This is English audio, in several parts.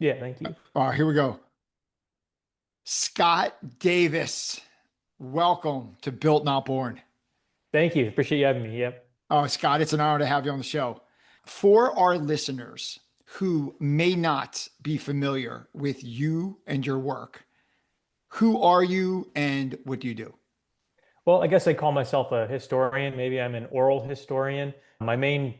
Yeah, thank you. All right, here we go. Scott Davis, welcome to Built Not Born. Thank you. Appreciate you having me. Yep. Oh, Scott, it's an honor to have you on the show. For our listeners who may not be familiar with you and your work, who are you and what do you do? Well, I guess I call myself a historian. Maybe I'm an oral historian. My main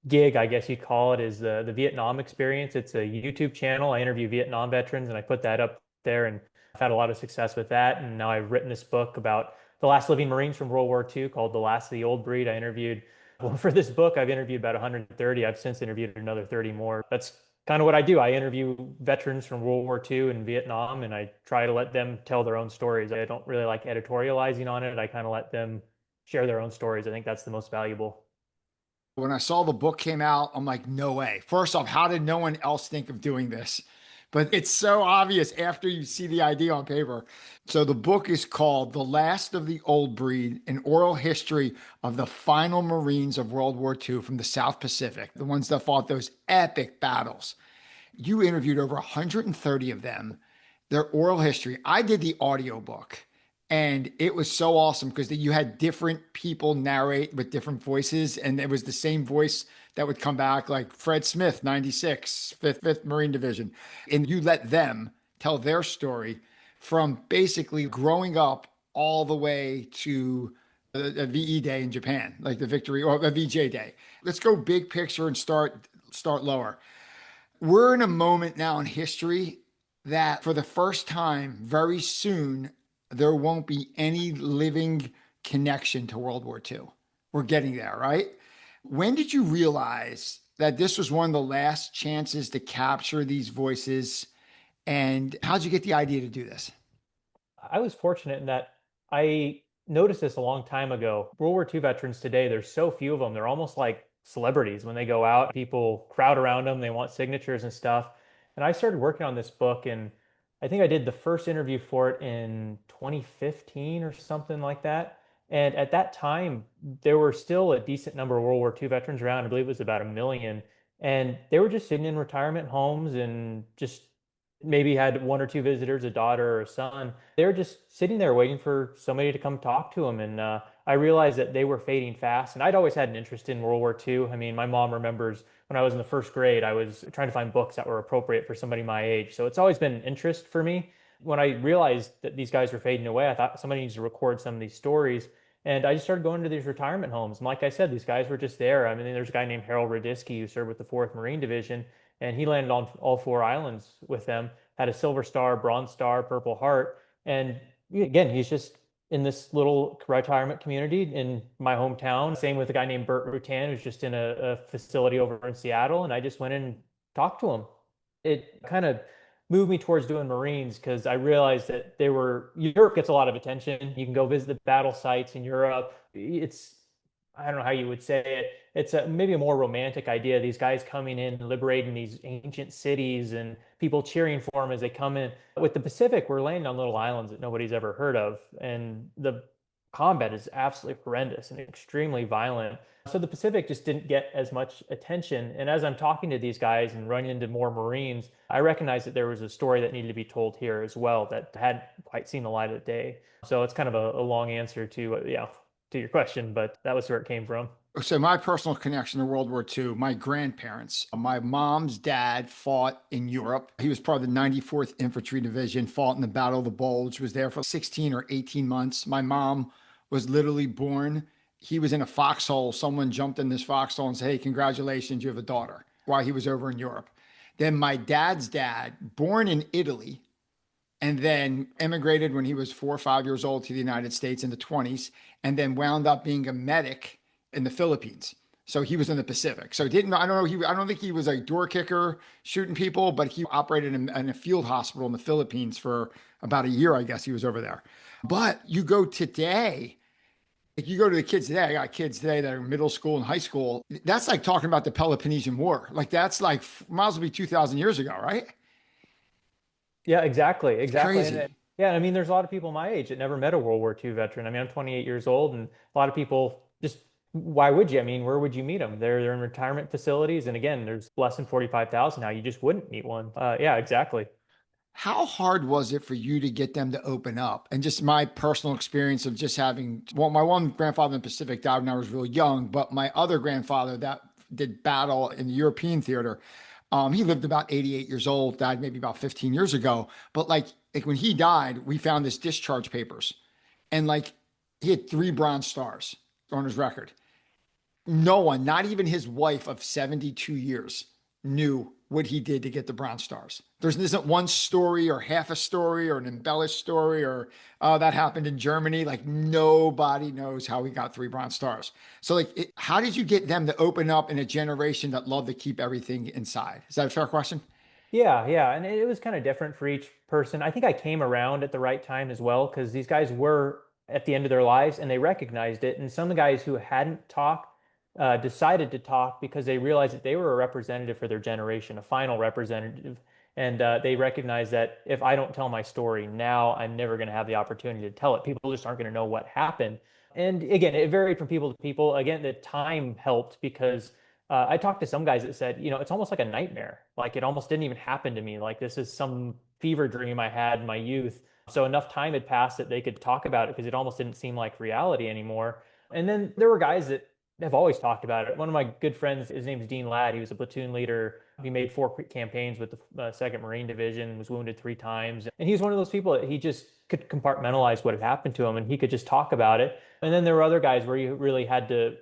gig, I guess you'd call it, is the Vietnam experience. It's a YouTube channel. I interview Vietnam veterans and I put that up there, and I've had a lot of success with that. And now I've written this book about the last living Marines from World War II called The Last of the Old Breed. I interviewed, well, for this book, I've interviewed about 130. I've since interviewed another 30 more. That's kind of what I do. I interview veterans from World War II and Vietnam, and I try to let them tell their own stories. I don't really like editorializing on it. I kind of let them share their own stories. I think that's the most valuable. When I saw the book came out, I'm like, no way. First off, how did no one else think of doing this? But it's so obvious after you see the idea on paper. So the book is called The Last of the Old Breed, an oral history of the final Marines of World War II from the South Pacific, the ones that fought those epic battles. You interviewed over 130 of them, their oral history. I did the audiobook. And it was so awesome because you had different people narrate with different voices, and it was the same voice that would come back, like Fred Smith, 96, 5th Marine Division. And you let them tell their story from basically growing up all the way to a VE day in Japan, like the victory or a VJ day. Let's go big picture and start lower. We're in a moment now in history that for the first time, very soon, there won't be any living connection to World War II. We're getting there, right? When did you realize that this was one of the last chances to capture these voices? And how'd you get the idea to do this? I was fortunate in that I noticed this a long time ago. World War II veterans today, there's so few of them. They're almost like celebrities. When they go out, people crowd around them, they want signatures and stuff. And I started working on this book, and I think I did the first interview for it in 2015 or something like that. And at that time, there were still a decent number of World War II veterans around. I believe it was about a million. And they were just sitting in retirement homes and just maybe had one or two visitors, a daughter or a son. They were just sitting there waiting for somebody to come talk to them. And I realized that they were fading fast. And I'd always had an interest in World War II. I mean, my mom remembers when I was in the first grade, I was trying to find books that were appropriate for somebody my age. So it's always been an interest for me. When I realized that these guys were fading away, I thought somebody needs to record some of these stories. And I just started going to these retirement homes. And like I said, these guys were just there. I mean, there's a guy named Harold Radisky who served with the 4th Marine Division, and he landed on all 4 islands with them, had a Silver Star, Bronze Star, Purple Heart. And again, he's just in this little retirement community in my hometown. Same with a guy named Bert Rutan, who's just in a facility over in Seattle. And I just went in and talked to him. It kind of moved me towards doing Marines because I realized that Europe gets a lot of attention. You can go visit the battle sites in Europe. I don't know how you would say it. It's maybe a more romantic idea. These guys coming in, liberating these ancient cities, and people cheering for them as they come in. With the Pacific, we're landing on little islands that nobody's ever heard of, and the combat is absolutely horrendous and extremely violent. So the Pacific just didn't get as much attention. And as I'm talking to these guys and running into more Marines, I recognized that there was a story that needed to be told here as well that hadn't quite seen the light of day. So it's kind of a long answer to to your question, but that was where it came from. So my personal connection to World War II, my grandparents, my mom's dad fought in Europe. He was part of the 94th Infantry Division, fought in the Battle of the Bulge, was there for 16 or 18 months. My mom was literally born. He was in a foxhole. Someone jumped in this foxhole and said, "Hey, congratulations, you have a daughter," while he was over in Europe. Then my dad's dad, born in Italy, and then immigrated when he was 4 or 5 years old to the United States in the 20s, and then wound up being a medic in the Philippines. So he was in the Pacific. So didn't I don't know I don't think he was a door kicker shooting people, but he operated in a field hospital in the Philippines for about a year, I guess he was over there. But you go today, if you go to the kids today, I got kids today that are in middle school and high school. That's like talking about the Peloponnesian War. Like that's like might as well be 2,000 years ago, right? Yeah, exactly, It's exactly. And crazy. yeah, I mean, there's a lot of people my age that never met a World War II veteran. I mean, I'm 28 years old, and a lot of people just Why would you? I mean, where would you meet them? They're in retirement facilities, and again, there's less than 45,000 now. You just wouldn't meet one. Yeah, exactly. How hard was it for you to get them to open up? And just my personal experience of just having, well, my one grandfather in the Pacific died when I was real young, but my other grandfather that did battle in the European theater, he lived about 88 years old, died maybe about 15 years ago. But like when he died, we found his discharge papers, and like he had 3 Bronze Stars on his record. No one, not even his wife of 72 years, knew what he did to get the Bronze Stars. There isn't one story or half a story or an embellished story or, oh, that happened in Germany. Like nobody knows how he got 3 Bronze Stars. So how did you get them to open up in a generation that loved to keep everything inside? Is that a fair question? Yeah, yeah. And it was kind of different for each person. I think I came around at the right time as well because these guys were at the end of their lives and they recognized it. And some of the guys who hadn't talked decided to talk because they realized that they were a representative for their generation, a final representative. And they recognized that if I don't tell my story now, I'm never going to have the opportunity to tell it. People just aren't going to know what happened. And again, it varied from people to people. Again, the time helped because I talked to some guys that said, it's almost like a nightmare. Like it almost didn't even happen to me. Like this is some fever dream I had in my youth. So enough time had passed that they could talk about it because it almost didn't seem like reality anymore. And then there were guys that have always talked about it. One of my good friends, his name is Dean Ladd. He was a platoon leader. He made 4 campaigns with the Second Marine Division, was wounded 3 times. And he's one of those people that he just could compartmentalize what had happened to him and he could just talk about it. And then there were other guys where you really had to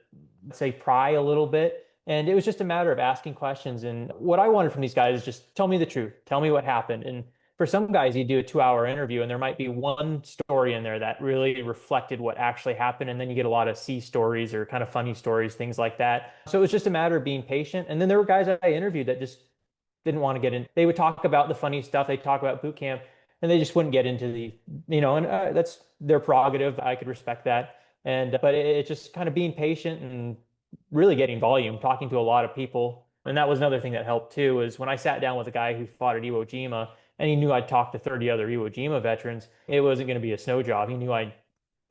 say pry a little bit. And it was just a matter of asking questions. And what I wanted from these guys is just tell me the truth, tell me what happened. And for some guys, you do a 2 hour interview, and there might be one story in there that really reflected what actually happened. And then you get a lot of C stories or kind of funny stories, things like that. So it was just a matter of being patient. And then there were guys I interviewed that just didn't want to get in. They would talk about the funny stuff, they talk about boot camp, and they just wouldn't get into and that's their prerogative. I could respect that. But it's just kind of being patient and really getting volume, talking to a lot of people. And that was another thing that helped too, is when I sat down with a guy who fought at Iwo Jima and he knew I'd talked to 30 other Iwo Jima veterans, it wasn't going to be a snow job. He knew I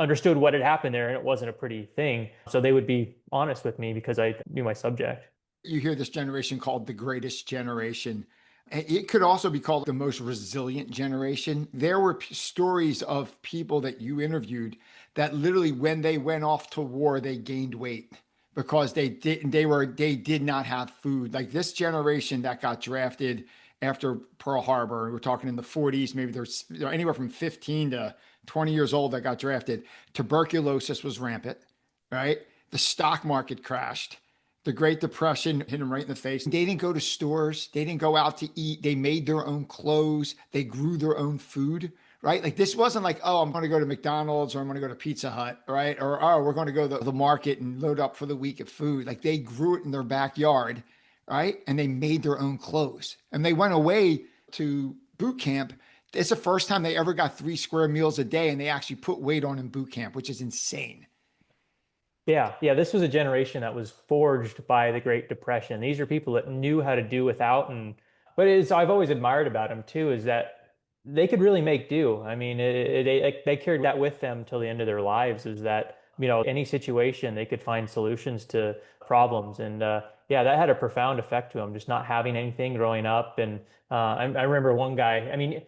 understood what had happened there and it wasn't a pretty thing. So they would be honest with me because I knew my subject. You hear this generation called the greatest generation. It could also be called the most resilient generation. There were stories of people that you interviewed that literally, when they went off to war, they gained weight because they did not have food. Like this generation that got drafted after Pearl Harbor, we're talking in the 40s, maybe there's anywhere from 15 to 20 years old that got drafted. Tuberculosis was rampant, right? The stock market crashed. The Great Depression hit them right in the face. They didn't go to stores. They didn't go out to eat. They made their own clothes. They grew their own food, right? Like this wasn't like, oh, I'm going to go to McDonald's or I'm going to go to Pizza Hut, right? Or, oh, we're going to go to the market and load up for the week of food. Like they grew it in their backyard, right? And they made their own clothes. And they went away to boot camp. It's the first time they ever got 3 square meals a day and they actually put weight on in boot camp, which is insane. Yeah, yeah, this was a generation that was forged by the Great Depression. These are people that knew how to do without, and but it's I've always admired about them too is that they could really make do. I mean, they carried that with them till the end of their lives. Is that any situation they could find solutions to problems, and yeah, that had a profound effect to them. Just not having anything growing up, and I remember one guy. I mean,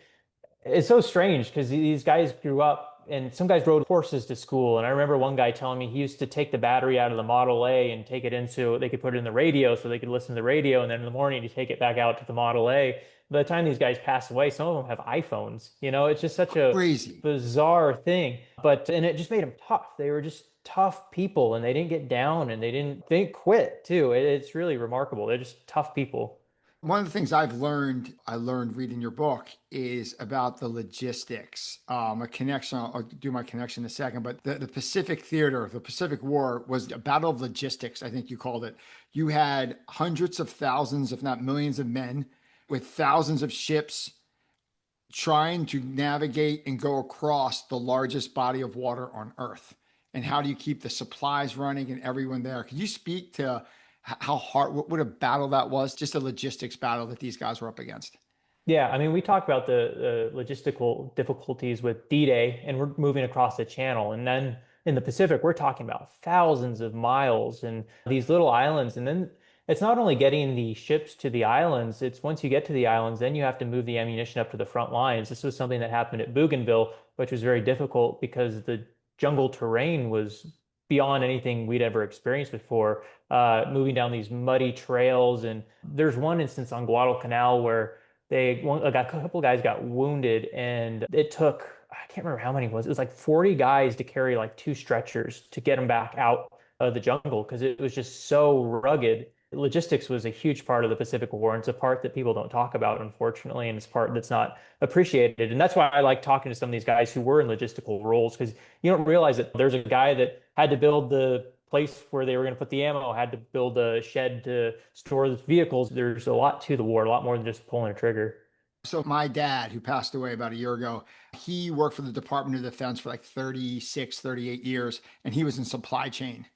it's so strange because these guys grew up and some guys rode horses to school. And I remember one guy telling me he used to take the battery out of the Model A and take it in so they could put it in the radio so they could listen to the radio. And then in the morning, you take it back out to the Model A. By the time these guys pass away, some of them have iPhones. It's just such a Crazy. bizarre thing. And it just made them tough. They were just tough people and they didn't get down and they didn't quit too. It's really remarkable. They're just tough people. One of the things I learned reading your book is about the logistics. A connection, I'll do my connection in a second, but the Pacific Theater, the Pacific War was a battle of logistics, I think you called it. You had hundreds of thousands, if not millions of men with thousands of ships trying to navigate and go across the largest body of water on Earth. And how do you keep the supplies running and everyone there? Can you speak to how hard, what a battle that was, just a logistics battle that these guys were up against? Yeah, I mean, we talked about the logistical difficulties with D-Day, and we're moving across the channel. And then In the Pacific, we're talking about thousands of miles and these little islands. And then it's not only getting the ships to the islands, it's once you get to the islands, then you have to move the ammunition up to the front lines. This was something that happened at Bougainville, which was very difficult because the jungle terrain was beyond anything we'd ever experienced before. Moving down these muddy trails. And there's one instance on Guadalcanal where a couple guys got wounded, and it took, I can't remember how many it was. It was like 40 guys to carry like two stretchers to get them back out of the jungle because it was just so rugged. Logistics was a huge part of the Pacific War, and it's a part that people don't talk about, unfortunately, and it's a part that's not appreciated. And that's why I like talking to some of these guys who were in logistical roles, because you don't realize that there's a guy that had to build the place where they were going to put the ammo, had to build a shed to store the vehicles. There's a lot to the war, a lot more than just pulling a trigger. So my dad, who passed away about a year ago, he worked for the Department of Defense for like 36, 38 years, and he was in supply chain.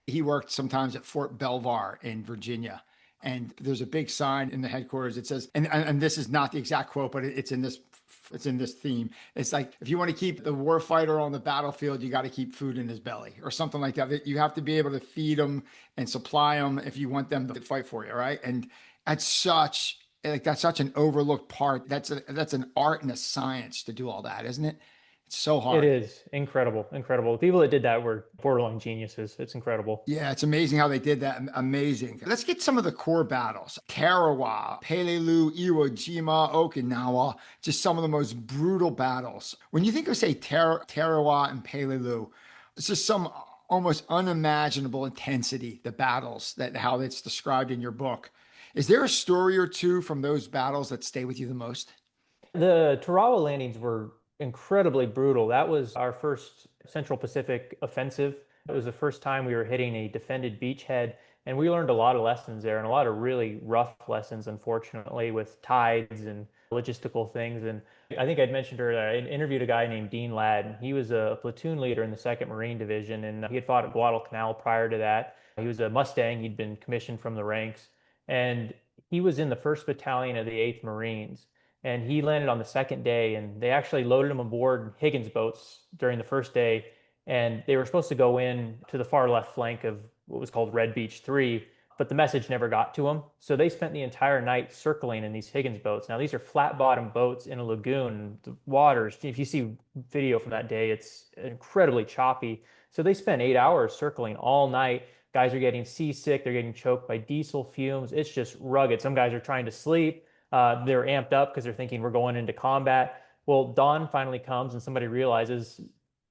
He worked sometimes at Fort Belvoir in Virginia. And there's a big sign in the headquarters. It says, and this is not the exact quote, but it's in this theme. It's like, if you want to keep the war fighter on the battlefield, you got to keep food in his belly or something like that. You have to be able to feed them and supply them if you want them to fight for you, right? And that's such that's such an overlooked part. That's an art and a science to do all that, isn't it? It's so It hard. is incredible, incredible. The people that did that were borderline geniuses. It's incredible. Yeah, it's amazing how they did that. Amazing. Let's get some of the core battles. Tarawa, Peleliu, Iwo Jima, Okinawa, just some of the most brutal battles. When you think of, say, Tarawa and Peleliu, it's just some almost unimaginable intensity, the battles, that how it's described in your book. Is there a story or two from those battles that stay with you the most? The Tarawa landings were incredibly brutal. That was our first Central Pacific offensive. It was the first time we were hitting a defended beachhead, and we learned a lot of lessons there and a lot of really rough lessons, unfortunately, with tides and logistical things. And I think I'd mentioned earlier, I interviewed a guy named Dean Ladd. He was a platoon leader in the 2nd Marine Division, and he had fought at Guadalcanal prior to that. He was a Mustang. He'd been commissioned from the ranks, and he was in the 1st Battalion of the 8th Marines, and he landed on the second day, and they actually loaded him aboard Higgins boats during the first day, and they were supposed to go in to the far left flank of what was called Red Beach 3, but the message never got to them. So they spent the entire night circling in these Higgins boats. Now these are flat bottom boats in a lagoon. The waters, if you see video from that day, it's incredibly choppy. So they spent 8 hours circling all night. Guys are getting seasick, they're getting choked by diesel fumes. It's just rugged. Some guys are trying to sleep. They're amped up because they're thinking we're going into combat. Well, dawn finally comes and somebody realizes,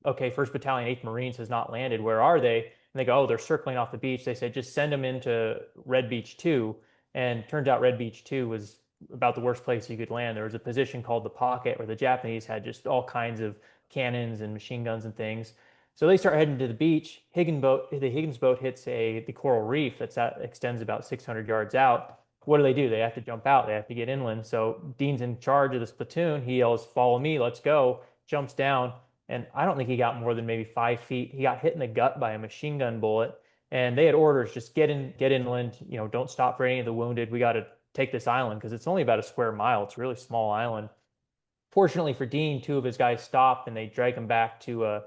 okay, 1st Battalion, 8th Marines has not landed. Where are they? And they go, oh, they're circling off the beach. They said, just send them into Red Beach 2. And turns out Red Beach 2 was about the worst place you could land. There was a position called the pocket where the Japanese had just all kinds of cannons and machine guns and things. So they start heading to the beach. The Higgins boat hits the coral reef that extends about 600 yards out. What do? They have to jump out. They have to get inland. So Dean's in charge of this platoon. He yells, "Follow me, let's go." Jumps down, and I don't think he got more than maybe 5 feet. He got hit in the gut by a machine gun bullet, and they had orders, just get inland. Don't stop for any of the wounded. We got to take this island because it's only about a square mile. It's a really small island. Fortunately for Dean, two of his guys stopped and they drag him back to a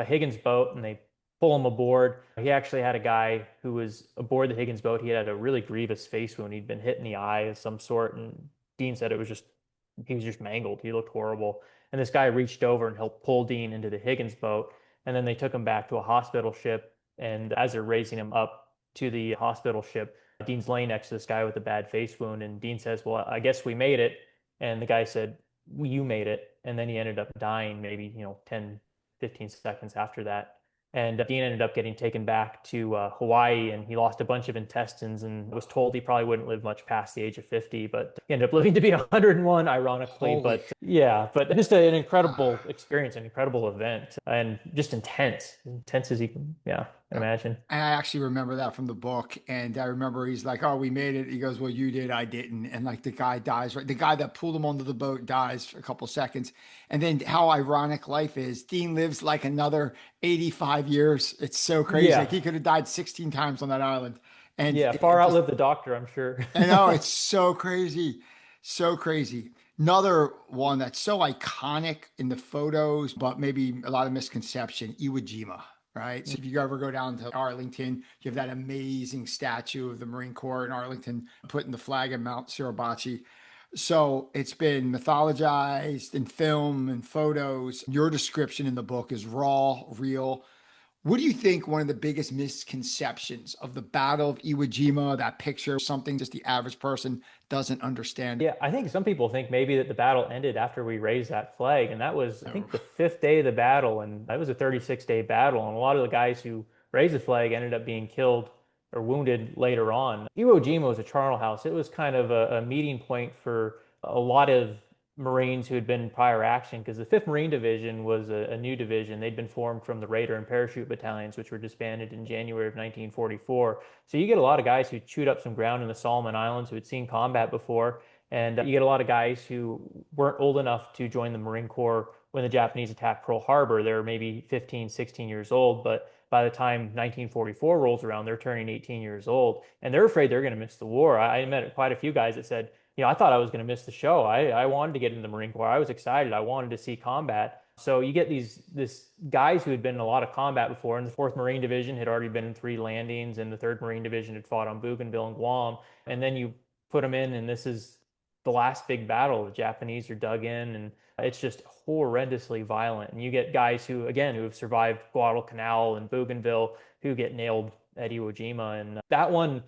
Higgins boat and they pull him aboard. He actually had a guy who was aboard the Higgins boat. He had a really grievous face wound. He'd been hit in the eye of some sort, and Dean said he was just mangled. He looked horrible. And this guy reached over and helped pull Dean into the Higgins boat. And then they took him back to a hospital ship. And as they're raising him up to the hospital ship, Dean's laying next to this guy with a bad face wound. And Dean says, "Well, I guess we made it." And the guy said, "Well, you made it." And then he ended up dying maybe, 10, 15 seconds after that. And Dean ended up getting taken back to Hawaii, and he lost a bunch of intestines and was told he probably wouldn't live much past the age of 50, but he ended up living to be 101, ironically. Holy, But yeah, but just an incredible experience, an incredible event, and just intense as you can, yeah, imagine. and I actually remember that from the book. And I remember he's like, "Oh, we made it." He goes, "Well, you did, I didn't." And like the guy dies, right? The guy that pulled him onto the boat dies for a couple seconds. And then how ironic life is. Dean lives like another 85 years. It's so crazy. Like Yeah, he could have died 16 times on that island. And yeah, it far just, outlived the doctor, I'm sure. I know it's so crazy. So crazy. Another one that's so iconic in the photos, but maybe a lot of misconception, Iwo Jima. right? So if you ever go down to Arlington, you have that amazing statue of the Marine Corps in Arlington putting the flag at Mount Suribachi. So it's been mythologized in film and photos. Your description in the book is raw, real. What do you think one of the biggest misconceptions of the Battle of Iwo Jima, that picture, something just the average person doesn't understand? Yeah, I think some people think maybe that the battle ended after we raised that flag, and that was, I Oh, think, the fifth day of the battle, and that was a 36-day battle, and a lot of the guys who raised the flag ended up being killed or wounded later on. Iwo Jima was a charnel house. It was kind of a meeting point for a lot of Marines who had been in prior action, because the 5th Marine Division was a new division. They'd been formed from the Raider and Parachute battalions, which were disbanded in January of 1944. So you get a lot of guys who chewed up some ground in the Solomon Islands who had seen combat before. And you get a lot of guys who weren't old enough to join the Marine Corps when the Japanese attacked Pearl Harbor. They're maybe 15, 16 years old, but by the time 1944 rolls around, they're turning 18 years old, and they're afraid they're going to miss the war. I met quite a few guys that said, I thought I was going to miss the show. I wanted to get into the Marine Corps. I was excited. I wanted to see combat. So you get these guys who had been in a lot of combat before, and the 4th Marine Division had already been in 3 landings, and the 3rd Marine Division had fought on Bougainville and Guam. And then you put them in, and this is the last big battle. The Japanese are dug in, and it's just horrendously violent. And you get guys who, again, who have survived Guadalcanal and Bougainville, who get nailed at Iwo Jima. And that one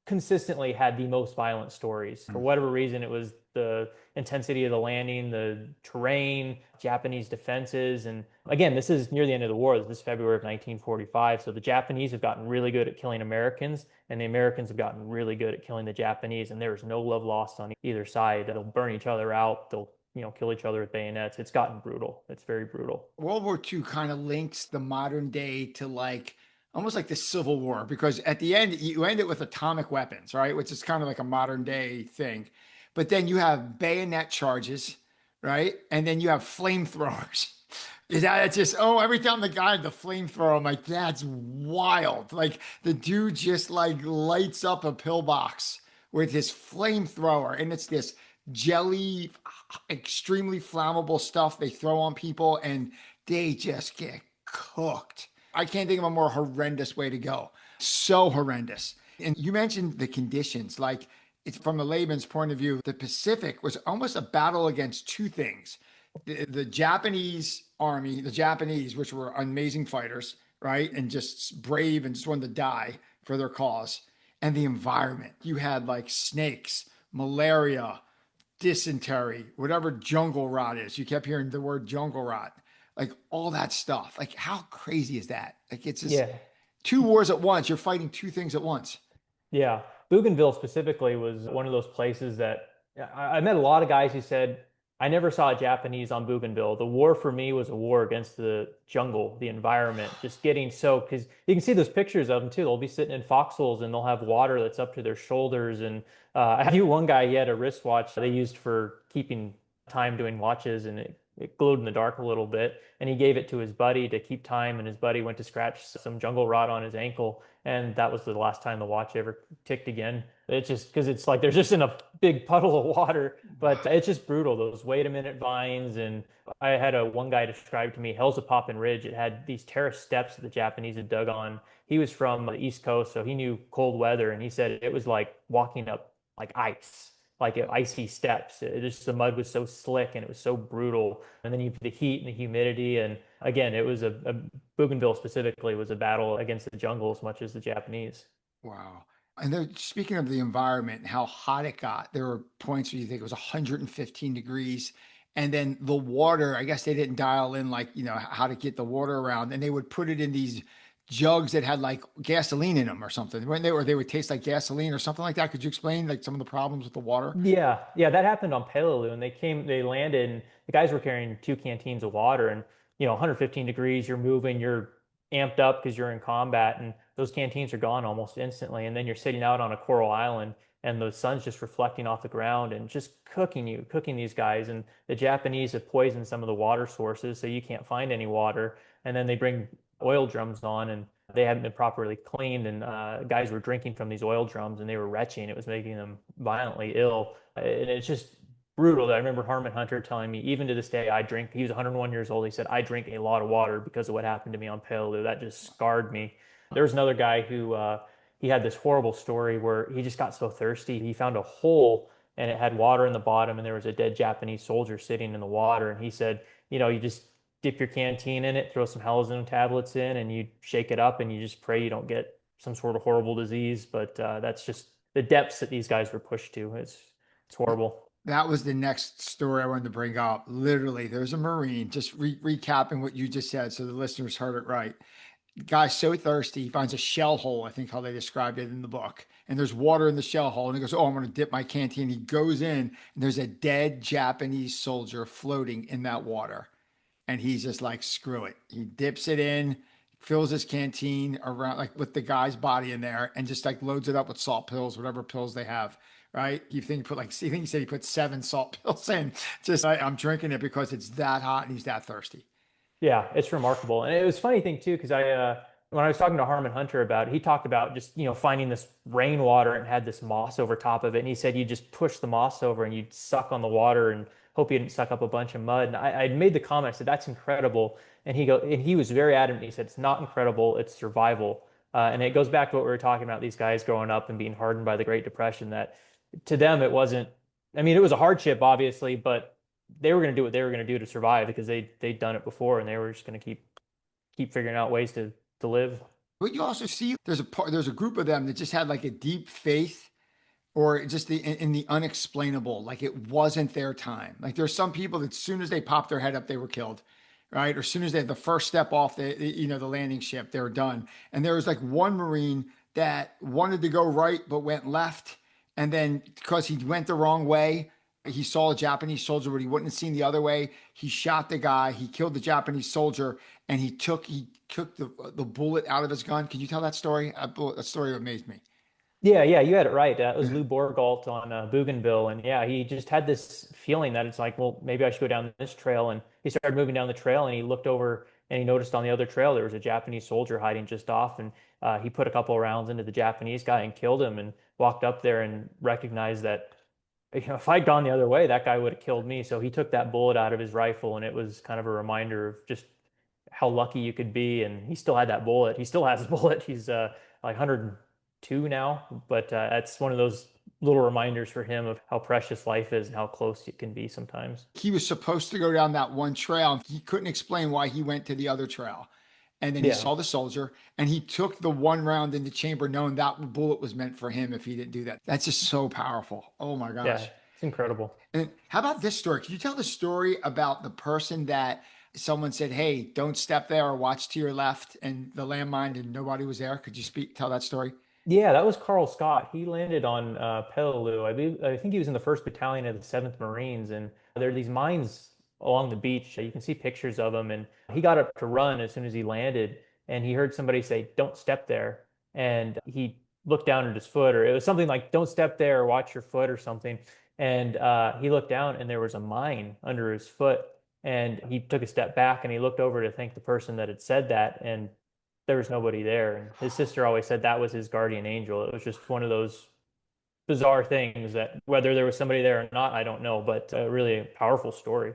consistently had the most violent stories. For whatever reason, it was the intensity of the landing, the terrain, Japanese defenses. And again, this is near the end of the war. This is February of 1945. So the Japanese have gotten really good at killing Americans, and the Americans have gotten really good at killing the Japanese. And there is no love lost on either side. They'll burn each other out. They'll kill each other with bayonets. It's gotten brutal. It's very brutal. World War II kind of links the modern day to like almost like the Civil War because at the end you end it with atomic weapons, right? Which is kind of like a modern day thing. But then you have bayonet charges, right? And then you have flamethrowers. Is that it's just every time the guy had the flamethrower, I'm like, that's wild. Like the dude just like lights up a pillbox with his flamethrower, and it's this jelly, extremely flammable stuff they throw on people, and they just get cooked. I can't think of a more horrendous way to go. So horrendous. And you mentioned the conditions, like it's from the layman's point of view, the Pacific was almost a battle against two things. The Japanese army, the Japanese, which were amazing fighters, right? And just brave and just wanted to die for their cause. And the environment. You had like snakes, malaria, dysentery, whatever jungle rot is. You kept hearing the word jungle rot, like all that stuff. Like, how crazy is that? Like, it's just Yeah. two wars at once. You're fighting two things at once. Yeah, Bougainville specifically was one of those places that I met a lot of guys who said, I never saw a Japanese on Bougainville. The war for me was a war against the jungle, the environment, just getting soaked. Because you can see those pictures of them too. They'll be sitting in foxholes and they'll have water that's up to their shoulders. And I knew one guy, he had a wristwatch they used for keeping time doing watches, and it glowed in the dark a little bit. And he gave it to his buddy to keep time, and his buddy went to scratch some jungle rot on his ankle, and that was the last time the watch ever ticked again. It's just because it's like there's just in a big puddle of water, but it's just brutal. Those wait a minute vines, and I had one guy describe to me Hell's a Poppin' Ridge. It had these terrace steps that the Japanese had dug on. He was from the East Coast, so he knew cold weather, and he said it was like walking up like ice, like icy steps. It just the mud was so slick and it was so brutal. And then you have the heat and the humidity. And again, it was a Bougainville specifically was a battle against the jungle as much as the Japanese. Wow. And then speaking of the environment and how hot it got, there were points where you think it was 115 degrees. And then the water, I guess they didn't dial in like, how to get the water around. And they would put it in these jugs that had like gasoline in them or something. When they would taste like gasoline or something like that. Could you explain like some of the problems with the water? Yeah, yeah, that happened on Peleliu, and they landed, and the guys were carrying 2 canteens of water, and 115 degrees, you're moving, you're amped up because you're in combat, and those canteens are gone almost instantly, and then you're sitting out on a coral island, and the sun's just reflecting off the ground and just cooking these guys, and the Japanese have poisoned some of the water sources, so you can't find any water, and then they bring oil drums on, and they hadn't been properly cleaned, and guys were drinking from these oil drums, and they were retching. It was making them violently ill, and it's just brutal. I remember Harmon Hunter telling me, even to this day, I drink. He was 101 years old. He said, I drink a lot of water because of what happened to me on Peleliu. That just scarred me. There was another guy who he had this horrible story where he just got so thirsty. He found a hole and it had water in the bottom, and there was a dead Japanese soldier sitting in the water. And he said, you just dip your canteen in it, throw some halazine tablets in, and you shake it up, and you just pray you don't get some sort of horrible disease. But that's just the depths that these guys were pushed to. It's horrible. That was the next story I wanted to bring up. Literally, there's a Marine, just recapping what you just said so the listeners heard it right. The guy's so thirsty, he finds a shell hole, I think how they described it in the book. And there's water in the shell hole. And he goes, oh, I'm going to dip my canteen. He goes in, and there's a dead Japanese soldier floating in that water. And he's just like, screw it. He dips it in, fills his canteen around, like with the guy's body in there, and just like loads it up with salt pills, whatever pills they have. Right? You think he put like, I think he said he put 7 salt pills in. Just I'm drinking it because it's that hot and he's that thirsty. Yeah, it's remarkable. And it was a funny thing too, because when I was talking to Harmon Hunter about it, he talked about just, finding this rainwater and had this moss over top of it. And he said you just push the moss over and you'd suck on the water and hope you didn't suck up a bunch of mud. And I made the comment, I said, that's incredible. And he was very adamant. He said, it's not incredible, it's survival. And it goes back to what we were talking about, these guys growing up and being hardened by the Great Depression, that to them it wasn't, I mean, it was a hardship, obviously, but they were going to do what they were going to do to survive because they'd done it before and they were just going to keep figuring out ways to live. But you also see there's a group of them that just had like a deep faith or just in the unexplainable, like it wasn't their time. Like there's some people that as soon as they popped their head up, they were killed, right? Or as soon as they had the first step off the landing ship, they were done. And there was like one Marine that wanted to go right but went left, and then because he went the wrong way, he saw a Japanese soldier, but he wouldn't have seen the other way. He shot the guy. He killed the Japanese soldier, and he took the bullet out of his gun. Can you tell that story? That story amazed me. Yeah, yeah, you had it right. It was Lou Borgalt on Bougainville, and yeah, he just had this feeling that it's like, well, maybe I should go down this trail. And he started moving down the trail, and he looked over and he noticed on the other trail there was a Japanese soldier hiding just off, and he put a couple of rounds into the Japanese guy and killed him, and walked up there and recognized that, if I'd gone the other way, that guy would have killed me. So he took that bullet out of his rifle, and it was kind of a reminder of just how lucky you could be. And he still had that bullet. He still has his bullet. He's like 102 now, but that's one of those little reminders for him of how precious life is and how close it can be sometimes. He was supposed to go down that one trail. He couldn't explain why he went to the other trail. And then he Yeah, saw the soldier and he took the one round in the chamber, knowing that bullet was meant for him if he didn't do that. That's just so powerful. Oh my yeah, gosh. it's incredible. And how about this story? Can you tell the story about the person that someone said, hey, don't step there or watch to your left, and the landmine and nobody was there? Could you tell that story? Yeah, that was Carl Scott. He landed on Peleliu. I think he was in the first battalion of the 7th Marines, and there are these mines along the beach. You can see pictures of them, and he got up to run as soon as he landed, and he heard somebody say, "Don't step there," and he looked down at his foot, or it was something like, "Don't step there," or "Watch your foot," or something. And he looked down, and there was a mine under his foot, and he took a step back, and he looked over to thank the person that had said that, and there was nobody there. And his sister always said that was his guardian angel. It was just one of those bizarre things that whether there was somebody there or not, I don't know, but really a powerful story.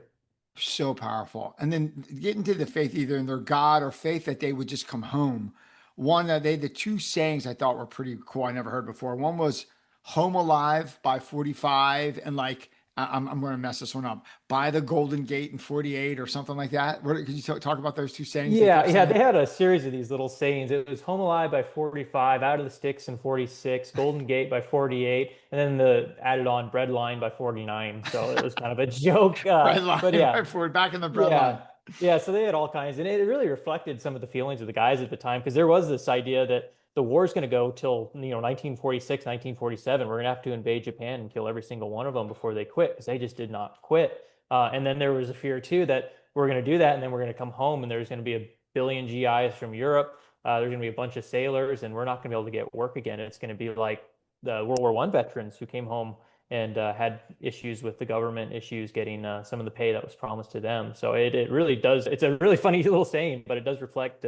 So powerful. And then get into the faith, either in their God or faith that they would just come home. One, the two sayings I thought were pretty cool. I never heard before. One was home alive by 45, and like, I'm going to mess this one up, by the Golden Gate in 48 or something like that. Could you talk about those two sayings they Yeah, kept yeah, saying? they had a series of these little sayings. It was home alive by 45, out of the sticks in 46, Golden Gate by 48, and then the added on bread line by 49. So it was kind of a joke. Bread But line, yeah, right forward, back in the bread line. yeah. Yeah, so they had all kinds, and it really reflected some of the feelings of the guys at the time, because there was this idea that the war's going to go till, 1946, 1947. We're going to have to invade Japan and kill every single one of them before they quit, because they just did not quit. And then there was a fear too that we're going to do that, and then we're going to come home, and there's going to be a billion GIs from Europe. There's going to be a bunch of sailors, and we're not going to be able to get work again. It's going to be like the World War I veterans who came home and had issues with the government, issues getting some of the pay that was promised to them. So it really does. It's a really funny little saying, but it does reflect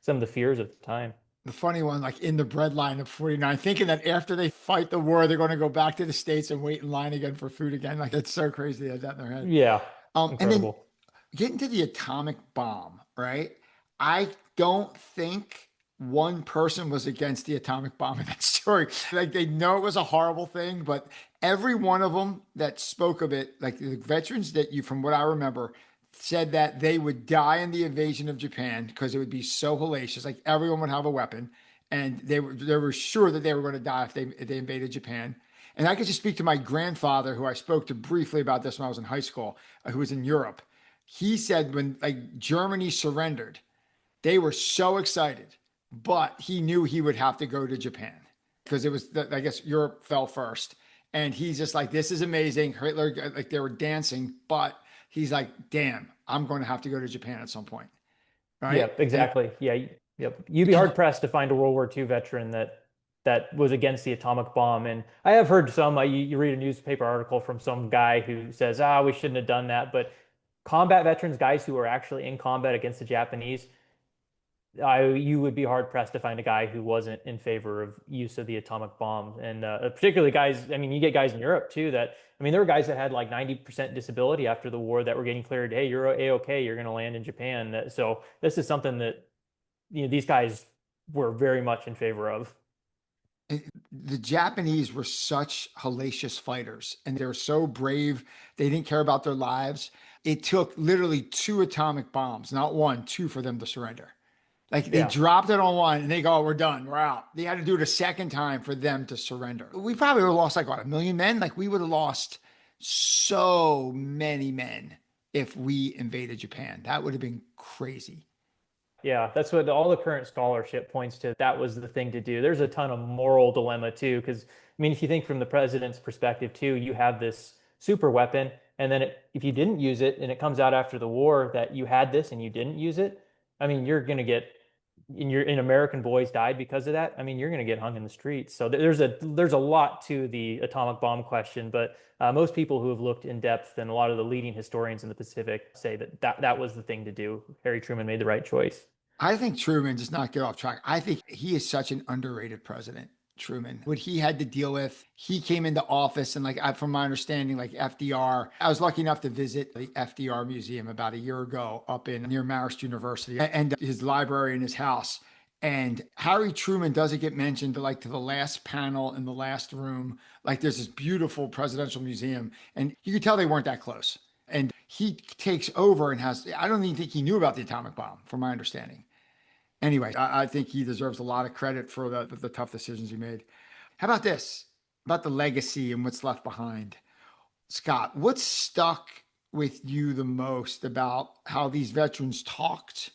some of the fears of the time. The funny one, like in the breadline of 49, thinking that after they fight the war, they're going to go back to the States and wait in line again for food again. Like it's so crazy they had that in their head. Yeah, And then incredible. getting to the atomic bomb, right? I don't think one person was against the atomic bomb in that story. Like they know it was a horrible thing, but every one of them that spoke of it, like the veterans that you, from what I remember, said that they would die in the invasion of Japan because it would be so hellacious. Like everyone would have a weapon, and they were sure that they were going to die if they invaded Japan. And I could just speak to my grandfather, who I spoke to briefly about this when I was in high school, who was in Europe. He said when like Germany surrendered, they were so excited, but he knew he would have to go to Japan because it was, I guess, Europe fell first. And he's just like, this is amazing. Hitler, like they were dancing, but he's like, damn, I'm going to have to go to Japan at some point. Right. Yep, And exactly. Yeah, yep. You'd be could hard you, pressed to find a World War II veteran that was against the atomic bomb. And I have heard some. You read a newspaper article from some guy who says, "Ah, we shouldn't have done that." But combat veterans, guys who are actually in combat against the Japanese, you would be hard pressed to find a guy who wasn't in favor of use of the atomic bomb. And particularly guys, I mean, you get guys in Europe too that, I mean, there were guys that had like 90% disability after the war that were getting cleared. Hey, you're A-okay. You're going to land in Japan. So this is something that, these guys were very much in favor of. the Japanese were such hellacious fighters and they were so brave. They didn't care about their lives. It took literally two atomic bombs, not one, two for them to surrender. Like they Yeah. dropped it on one and they go, oh, we're done. We're out. They had to do it a second time for them to surrender. We probably would have lost like what, 1 million men? Like we would have lost so many men if we invaded Japan. That would have been crazy. Yeah, that's what all the current scholarship points to. That was the thing to do. There's a ton of moral dilemma too, because I mean, if you think from the president's perspective too, you have this super weapon, and then if you didn't use it, and it comes out after the war that you had this and you didn't use it, I mean, you're gonna get in American boys died because of that. I mean, you're gonna get hung in the streets. So there's a lot to the atomic bomb question, but most people who have looked in depth and a lot of the leading historians in the Pacific say that was the thing to do. Harry Truman made the right choice. I think Truman does not get off track. I think he is such an underrated president. Truman, what he had to deal with, he came into office and from my understanding, like FDR, I was lucky enough to visit the FDR museum about a year ago up in near Marist University and his library in his house. And Harry Truman doesn't get mentioned to the last panel in the last room. Like there's this beautiful presidential museum, and you could tell they weren't that close. And he takes over and I don't even think he knew about the atomic bomb, from my understanding. Anyway, I think he deserves a lot of credit for the tough decisions he made. How about this? About the legacy and what's left behind. Scott, what's stuck with you the most about how these veterans talked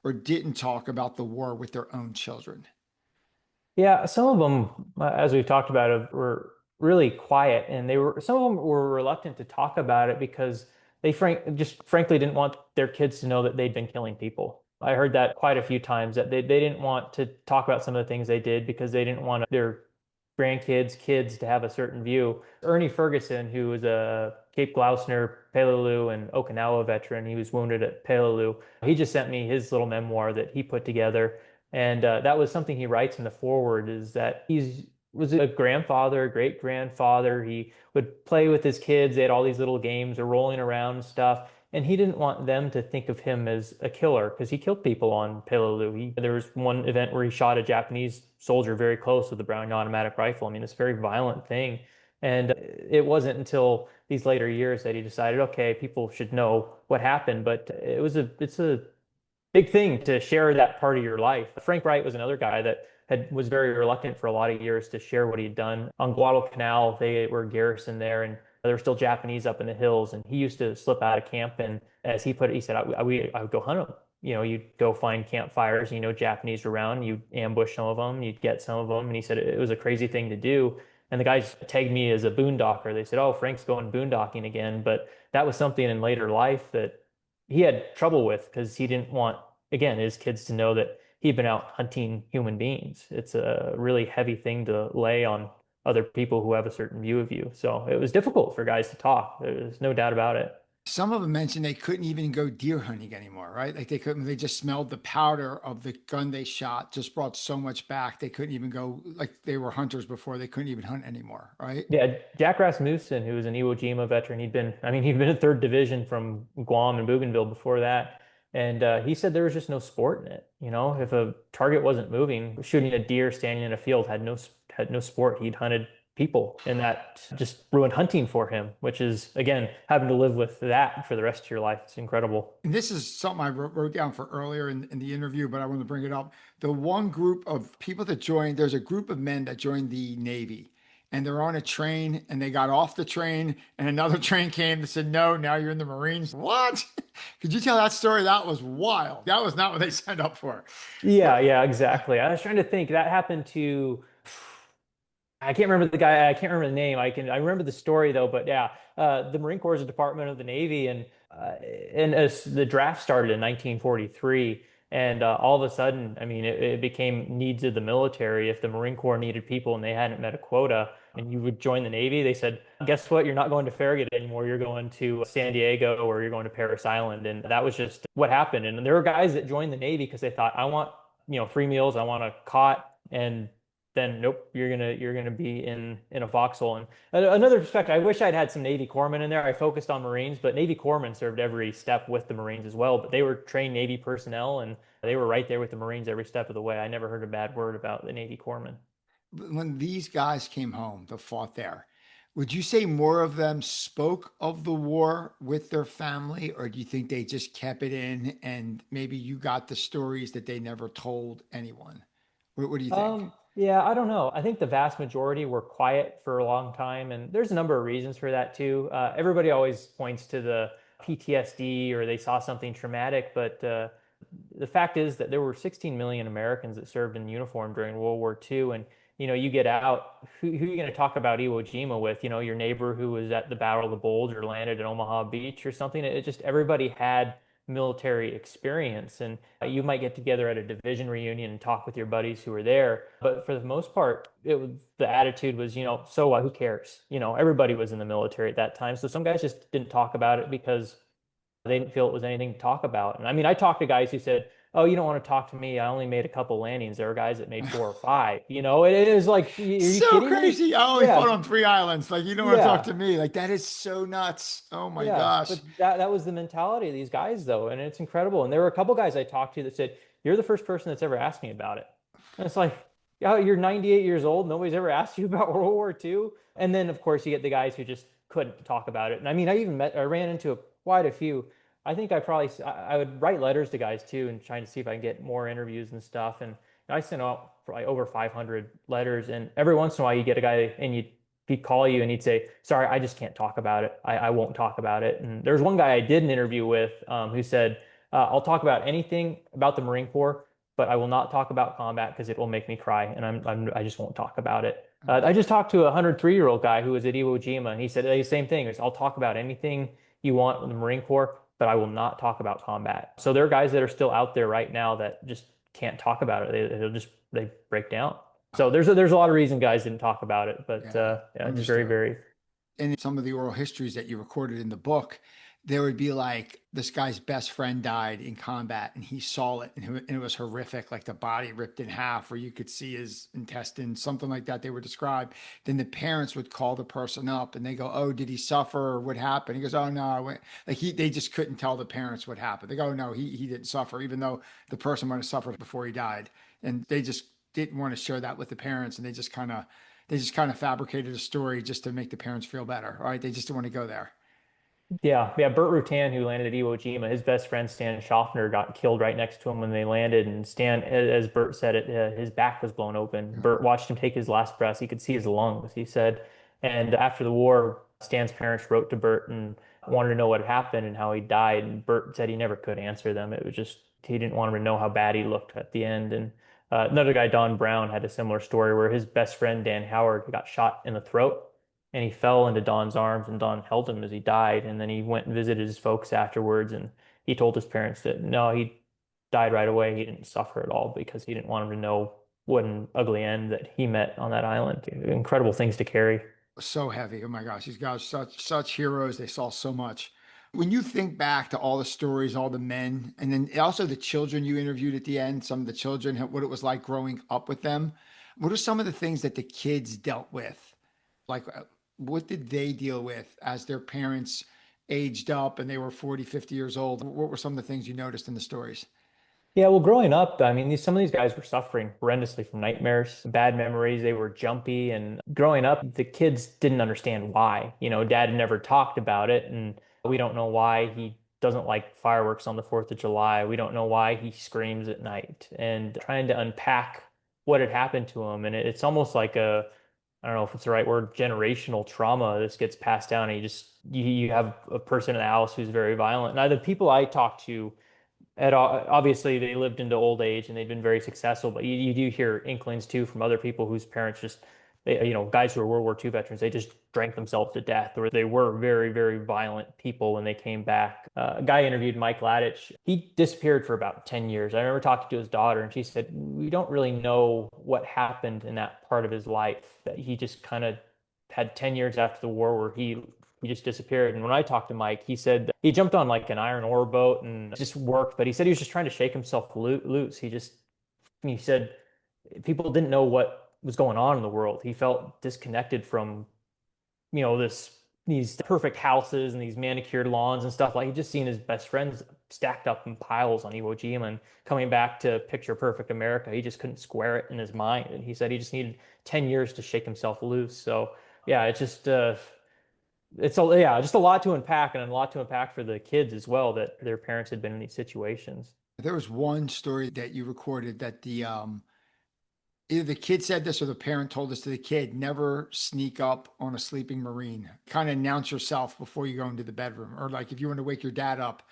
or didn't talk about the war with their own children? Yeah, some of them, as we've talked about, were really quiet, and some of them were reluctant to talk about it because just frankly didn't want their kids to know that they'd been killing people. I heard that quite a few times that they didn't want to talk about some of the things they did because they didn't want their grandkids, kids to have a certain view. Ernie Ferguson, who was a Cape Gloucester, Peleliu, and Okinawa veteran, he was wounded at Peleliu. He just sent me his little memoir that he put together. And that was something he writes in the forward is that he was a grandfather, a great grandfather. He would play with his kids. They had all these little games or rolling around and stuff. And he didn't want them to think of him as a killer because he killed people on Peleliu. There was one event where he shot a Japanese soldier very close with a Browning automatic rifle. I mean, it's a very violent thing. And it wasn't until these later years that he decided, okay, people should know what happened. But it's a big thing to share that part of your life. Frank Wright was another guy that was very reluctant for a lot of years to share what he'd done. On Guadalcanal, they were garrisoned there, and there were still Japanese up in the hills. And he used to slip out of camp, and as he put it, he said, I would go hunt them. You'd go find campfires, Japanese around, you'd ambush some of them, you'd get some of them. And he said it was a crazy thing to do. And the guys tagged me as a boondocker. They said, oh, Frank's going boondocking again. But that was something in later life that he had trouble with because he didn't want, again, his kids to know that he'd been out hunting human beings. It's a really heavy thing to lay on other people who have a certain view of you. So it was difficult for guys to talk. There's no doubt about it. Some of them mentioned they couldn't even go deer hunting anymore, right? Like they couldn't, they just smelled the powder of the gun they shot, just brought so much back. They couldn't even go, like they were hunters before, they couldn't even hunt anymore, right? Yeah, Jack Rasmussen, who was an Iwo Jima veteran, he'd been in third division from Guam and Bougainville before that. And he said there was just no sport in it. You know, if a target wasn't moving, shooting a deer standing in a field had no sport. He'd hunted people, and that just ruined hunting for him, which is, again, having to live with that for the rest of your life. It's incredible. And this is something I wrote down for earlier in the interview, but I want to bring it up. The one group of people that joined, there's a group of men that joined the Navy and they're on a train and they got off the train and another train came that said, no, now you're in the Marines. What? Could you tell that story? That was wild. That was not what they signed up for. Yeah, But yeah, exactly. I was trying to think. That happened to I can't remember the guy. I can't remember the name. I remember the story though. But yeah, the Marine Corps is a department of the Navy, and as the draft started in 1943, and all of a sudden, I mean, it became needs of the military. If the Marine Corps needed people and they hadn't met a quota, and you would join the Navy, they said, "Guess what? You're not going to Farragut anymore. You're going to San Diego or you're going to Paris Island." And that was just what happened. And there were guys that joined the Navy because they thought, "I want, free meals. I want a cot." And then nope, you're gonna be in a foxhole. And another perspective, I wish I'd had some Navy corpsmen in there. I focused on Marines, but Navy corpsmen served every step with the Marines as well. But they were trained Navy personnel, and they were right there with the Marines every step of the way. I never heard a bad word about the Navy corpsmen. when these guys came home that fought there, would you say more of them spoke of the war with their family, or do you think they just kept it in and maybe you got the stories that they never told anyone? What do you think? Yeah, I don't know. I think the vast majority were quiet for a long time, and there's a number of reasons for that too. Everybody always points to the PTSD or they saw something traumatic, but the fact is that there were 16 million Americans that served in uniform during World War II, and you get out, who are you going to talk about Iwo Jima with? Your neighbor who was at the Battle of the Bulge or landed at Omaha Beach or something. It just everybody had military experience, and you might get together at a division reunion and talk with your buddies who were there. But for the most part, the attitude was, so what? Who cares? Everybody was in the military at that time, so some guys just didn't talk about it because they didn't feel it was anything to talk about. And I mean, I talked to guys who said, "Oh, you don't want to talk to me. I only made a couple landings." There were guys that made four or five. It is like, are you So kidding me? crazy. I only fought Yeah, on three islands. Like, you don't want to talk yeah. to me. Like, that is so nuts. Oh my Yeah, gosh. but that was the mentality of these guys though, and it's incredible. And there were a couple guys I talked to that said, "You're the first person that's ever asked me about it." And it's like, yeah, you're 98 years old. Nobody's ever asked you about World War II. And then of course you get the guys who just couldn't talk about it. And I mean, I ran into quite a few. I think I would write letters to guys too and trying to see if I can get more interviews and stuff. And I sent out probably over 500 letters. And every once in a while you get a guy and he'd call you and he'd say, "Sorry, I just can't talk about it. I won't talk about it." And there's one guy I did an interview with who said, "I'll talk about anything about the Marine Corps, but I will not talk about combat because it will make me cry, and I just won't talk about it." I just talked to a 103-year-old guy who was at Iwo Jima, and he said the same thing. Is I'll talk about anything you want in the Marine Corps, but I will not talk about combat. So there are guys that are still out there right now that just can't talk about it. They break down. So there's a lot of reason guys didn't talk about it, but Yeah, yeah, it's very, understood. very. In some of the oral histories that you recorded in the book, there would be like this guy's best friend died in combat and he saw it and it was horrific, like the body ripped in half, or you could see his intestines, something like that. They would describe. Then the parents would call the person up and they go, "Oh, did he suffer or what happened?" He goes, "Oh, no, I went." Like they just couldn't tell the parents what happened. They go, "Oh, no, he didn't suffer," even though the person might have suffered before he died. And they just didn't want to share that with the parents and they just kind of fabricated a story just to make the parents feel better. Right? They just didn't want to go there. Yeah, yeah. Burt Rutan, who landed at Iwo Jima, his best friend Stan Schaffner got killed right next to him when they landed. And Stan, as Burt said it, his back was blown open. Yeah. Burt watched him take his last breaths. He could see his lungs, he said. And after the war, Stan's parents wrote to Burt and wanted to know what had happened and how he died. And Burt said he never could answer them. It was just, he didn't want him to know how bad he looked at the end. And another guy, Don Brown, had a similar story where his best friend, Dan Howard, got shot in the throat and he fell into Don's arms and Don held him as he died. And then he went and visited his folks afterwards and he told his parents that no, he died right away. He didn't suffer at all because he didn't want him to know what an ugly end that he met on that island. Incredible things to carry. So heavy. Oh my gosh, these guys such heroes. They saw so much. When you think back to all the stories, all the men, and then also the children you interviewed at the end, some of the children, what it was like growing up with them, what are some of the things that the kids dealt with? Like, what did they deal with as their parents aged up and they were 40, 50 years old? What were some of the things you noticed in the stories? Yeah, well, growing up, I mean, some of these guys were suffering horrendously from nightmares, bad memories. They were jumpy, and growing up, the kids didn't understand why. Dad never talked about it, and we don't know why he doesn't like fireworks on the 4th of July. We don't know why he screams at night, and trying to unpack what had happened to him. And it's almost like I don't know if it's the right word, generational trauma. This gets passed down, and you have a person in the house who's very violent. Now, the people I talk to obviously they lived into old age and they've been very successful, but you do hear inklings too from other people whose parents just guys who are World War II veterans, they just drank themselves to death, or they were very, very violent people when they came back. A guy interviewed Mike Ladich. He disappeared for about 10 years. I remember talking to his daughter, and she said, we don't really know what happened in that part of his life, that he just kind of had 10 years after the war where he just disappeared. And when I talked to Mike, he said he jumped on like an iron ore boat and just worked, but he said he was just trying to shake himself loose. He said people didn't know what was going on in the world. He felt disconnected from, these perfect houses and these manicured lawns and stuff. Like he just seen his best friends stacked up in piles on Iwo Jima, and coming back to picture perfect America, he just couldn't square it in his mind. And he said he just needed 10 years to shake himself loose. So yeah, yeah, just a lot to unpack, and a lot to unpack for the kids as well, that their parents had been in these situations. There was one story that you recorded that either the kid said this or the parent told this to the kid, never sneak up on a sleeping Marine. Kind of announce yourself before you go into the bedroom. Or like if you want to wake your dad up,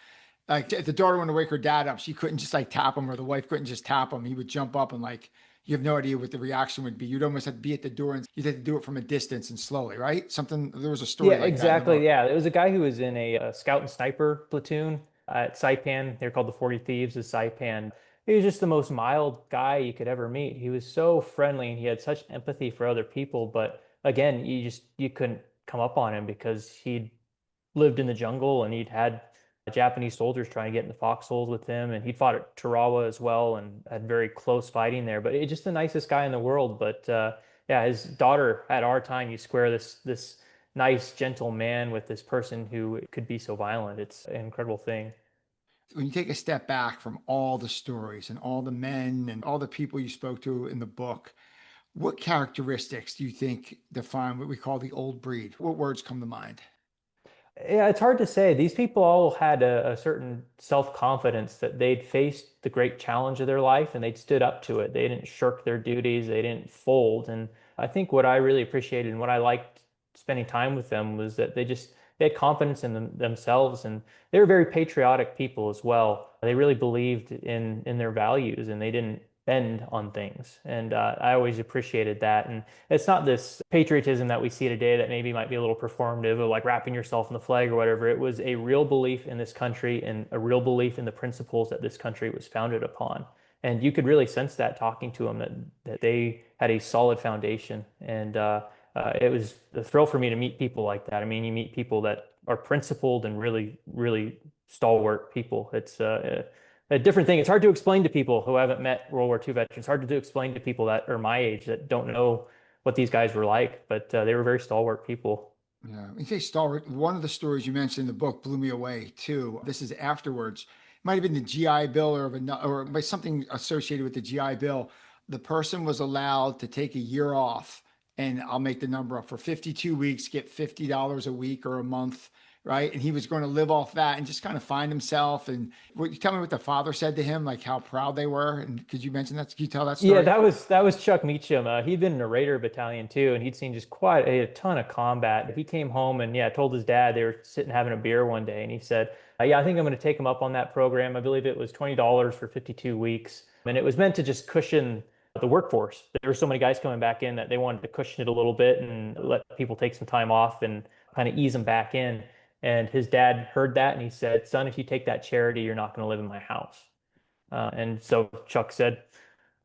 like if the daughter wanted to wake her dad up, she couldn't just like tap him, or the wife couldn't just tap him. He would jump up and like, you have no idea what the reaction would be. You'd almost have to be at the door and you'd have to do it from a distance and slowly, right? Something, there was a Yeah, story like that in the exactly. book. Yeah, it was a guy who was in a scout and sniper platoon at Saipan. They're called the 40 Thieves of Saipan. He was just the most mild guy you could ever meet. He was so friendly and he had such empathy for other people. But again, you couldn't come up on him because he'd lived in the jungle and he'd had Japanese soldiers trying to get in the foxholes with him, and he'd fought at Tarawa as well and had very close fighting there. But just the nicest guy in the world. But yeah, his daughter had a hard time. You square this nice, gentle man with this person who could be so violent. It's an incredible thing. When you take a step back from all the stories and all the men and all the people you spoke to in the book, what characteristics do you think define what we call the old breed? What words come to mind? Yeah, it's hard to say. These people all had a certain self-confidence that they'd faced the great challenge of their life and they'd stood up to it. They didn't shirk their duties, they didn't fold. And I think what I really appreciated and what I liked spending time with them was that they had confidence in themselves, and they were very patriotic people as well. They really believed in their values and they didn't bend on things. And I always appreciated that. And it's not this patriotism that we see today that maybe might be a little performative, of like wrapping yourself in the flag or whatever. It was a real belief in this country and a real belief in the principles that this country was founded upon. And you could really sense that talking to them, that they had a solid foundation. And it was a thrill for me to meet people like that. I mean, you meet people that are principled and really, really stalwart people. It's a different thing. It's hard to explain to people who haven't met World War II veterans. It's hard to explain to people that are my age that don't know what these guys were like, but they were very stalwart people. Yeah, when you say stalwart, one of the stories you mentioned in the book blew me away too. This is afterwards. It might have been the GI Bill or by something associated with the GI Bill. The person was allowed to take a year off, and I'll make the number up for 52 weeks, get $50 a week or a month, right? And he was going to live off that and just kind of find himself. And what you tell me what the father said to him, like how proud they were. And could you mention that? Could you tell that Yeah, story? that was Chuck Meacham. He'd been in a Raider battalion too, and he'd seen just quite a ton of combat. He came home and yeah, told his dad they were sitting having a beer one day, and he said, "Yeah, I think I'm going to take him up on that program. I believe it was $20 for 52 weeks, and it was meant to just cushion the workforce. There were so many guys coming back in that they wanted to cushion it a little bit and let people take some time off and kind of ease them back in." And his dad heard that, and he said, "Son, if you take that charity, you're not going to live in my house." And so Chuck said,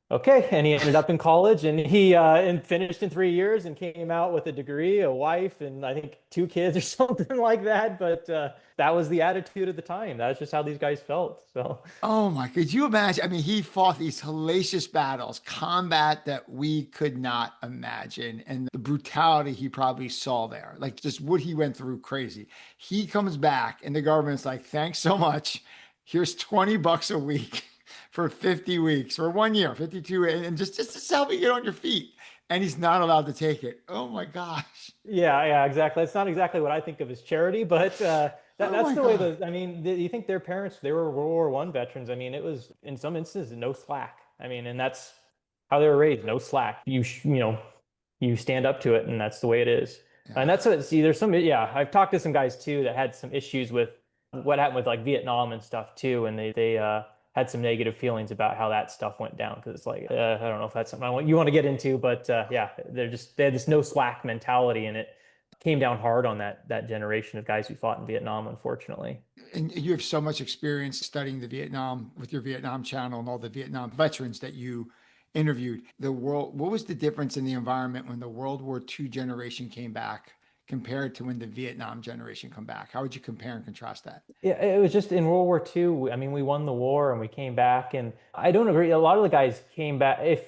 Okay, and he ended up in college, and he and finished in 3 years, and came out with a degree, a wife, and I think two kids or something like that. But that was the attitude at the time. That was just how these guys felt. So Oh my, could you imagine? I mean, he fought these hellacious battles, combat that we could not imagine, and the brutality he probably saw there, like just what he went through, crazy. He comes back, and the government's like, "Thanks so much. Here's $20 a week for 50 weeks for 1 year, 52, and just to help you get on your feet." And he's not allowed to take it. Oh my gosh. yeah, yeah, exactly. It's not exactly what I think of as charity, but Oh that's my the way God. the. I mean, you think their parents, they were World War I veterans. I mean, it was in some instances no slack. I mean, and that's how they were raised, no slack. You stand up to it, and that's the way it is. And Yeah. that's what. See, there's some. Yeah, I've talked to some guys too that had some issues with what happened with like Vietnam and stuff too, and they had some negative feelings about how that stuff went down because it's like I don't know if that's something you want to get into, but yeah, they had this no slack mentality, and it came down hard on that generation of guys who fought in Vietnam, unfortunately. And you have so much experience studying the Vietnam with your Vietnam channel and all the Vietnam veterans that you interviewed. What was the difference in the environment when the World War II generation came back compared to when the Vietnam generation come back? How would you compare and contrast that? Yeah, it was just in World War II. I mean, we won the war and we came back, and I don't agree. A lot of the guys came back. If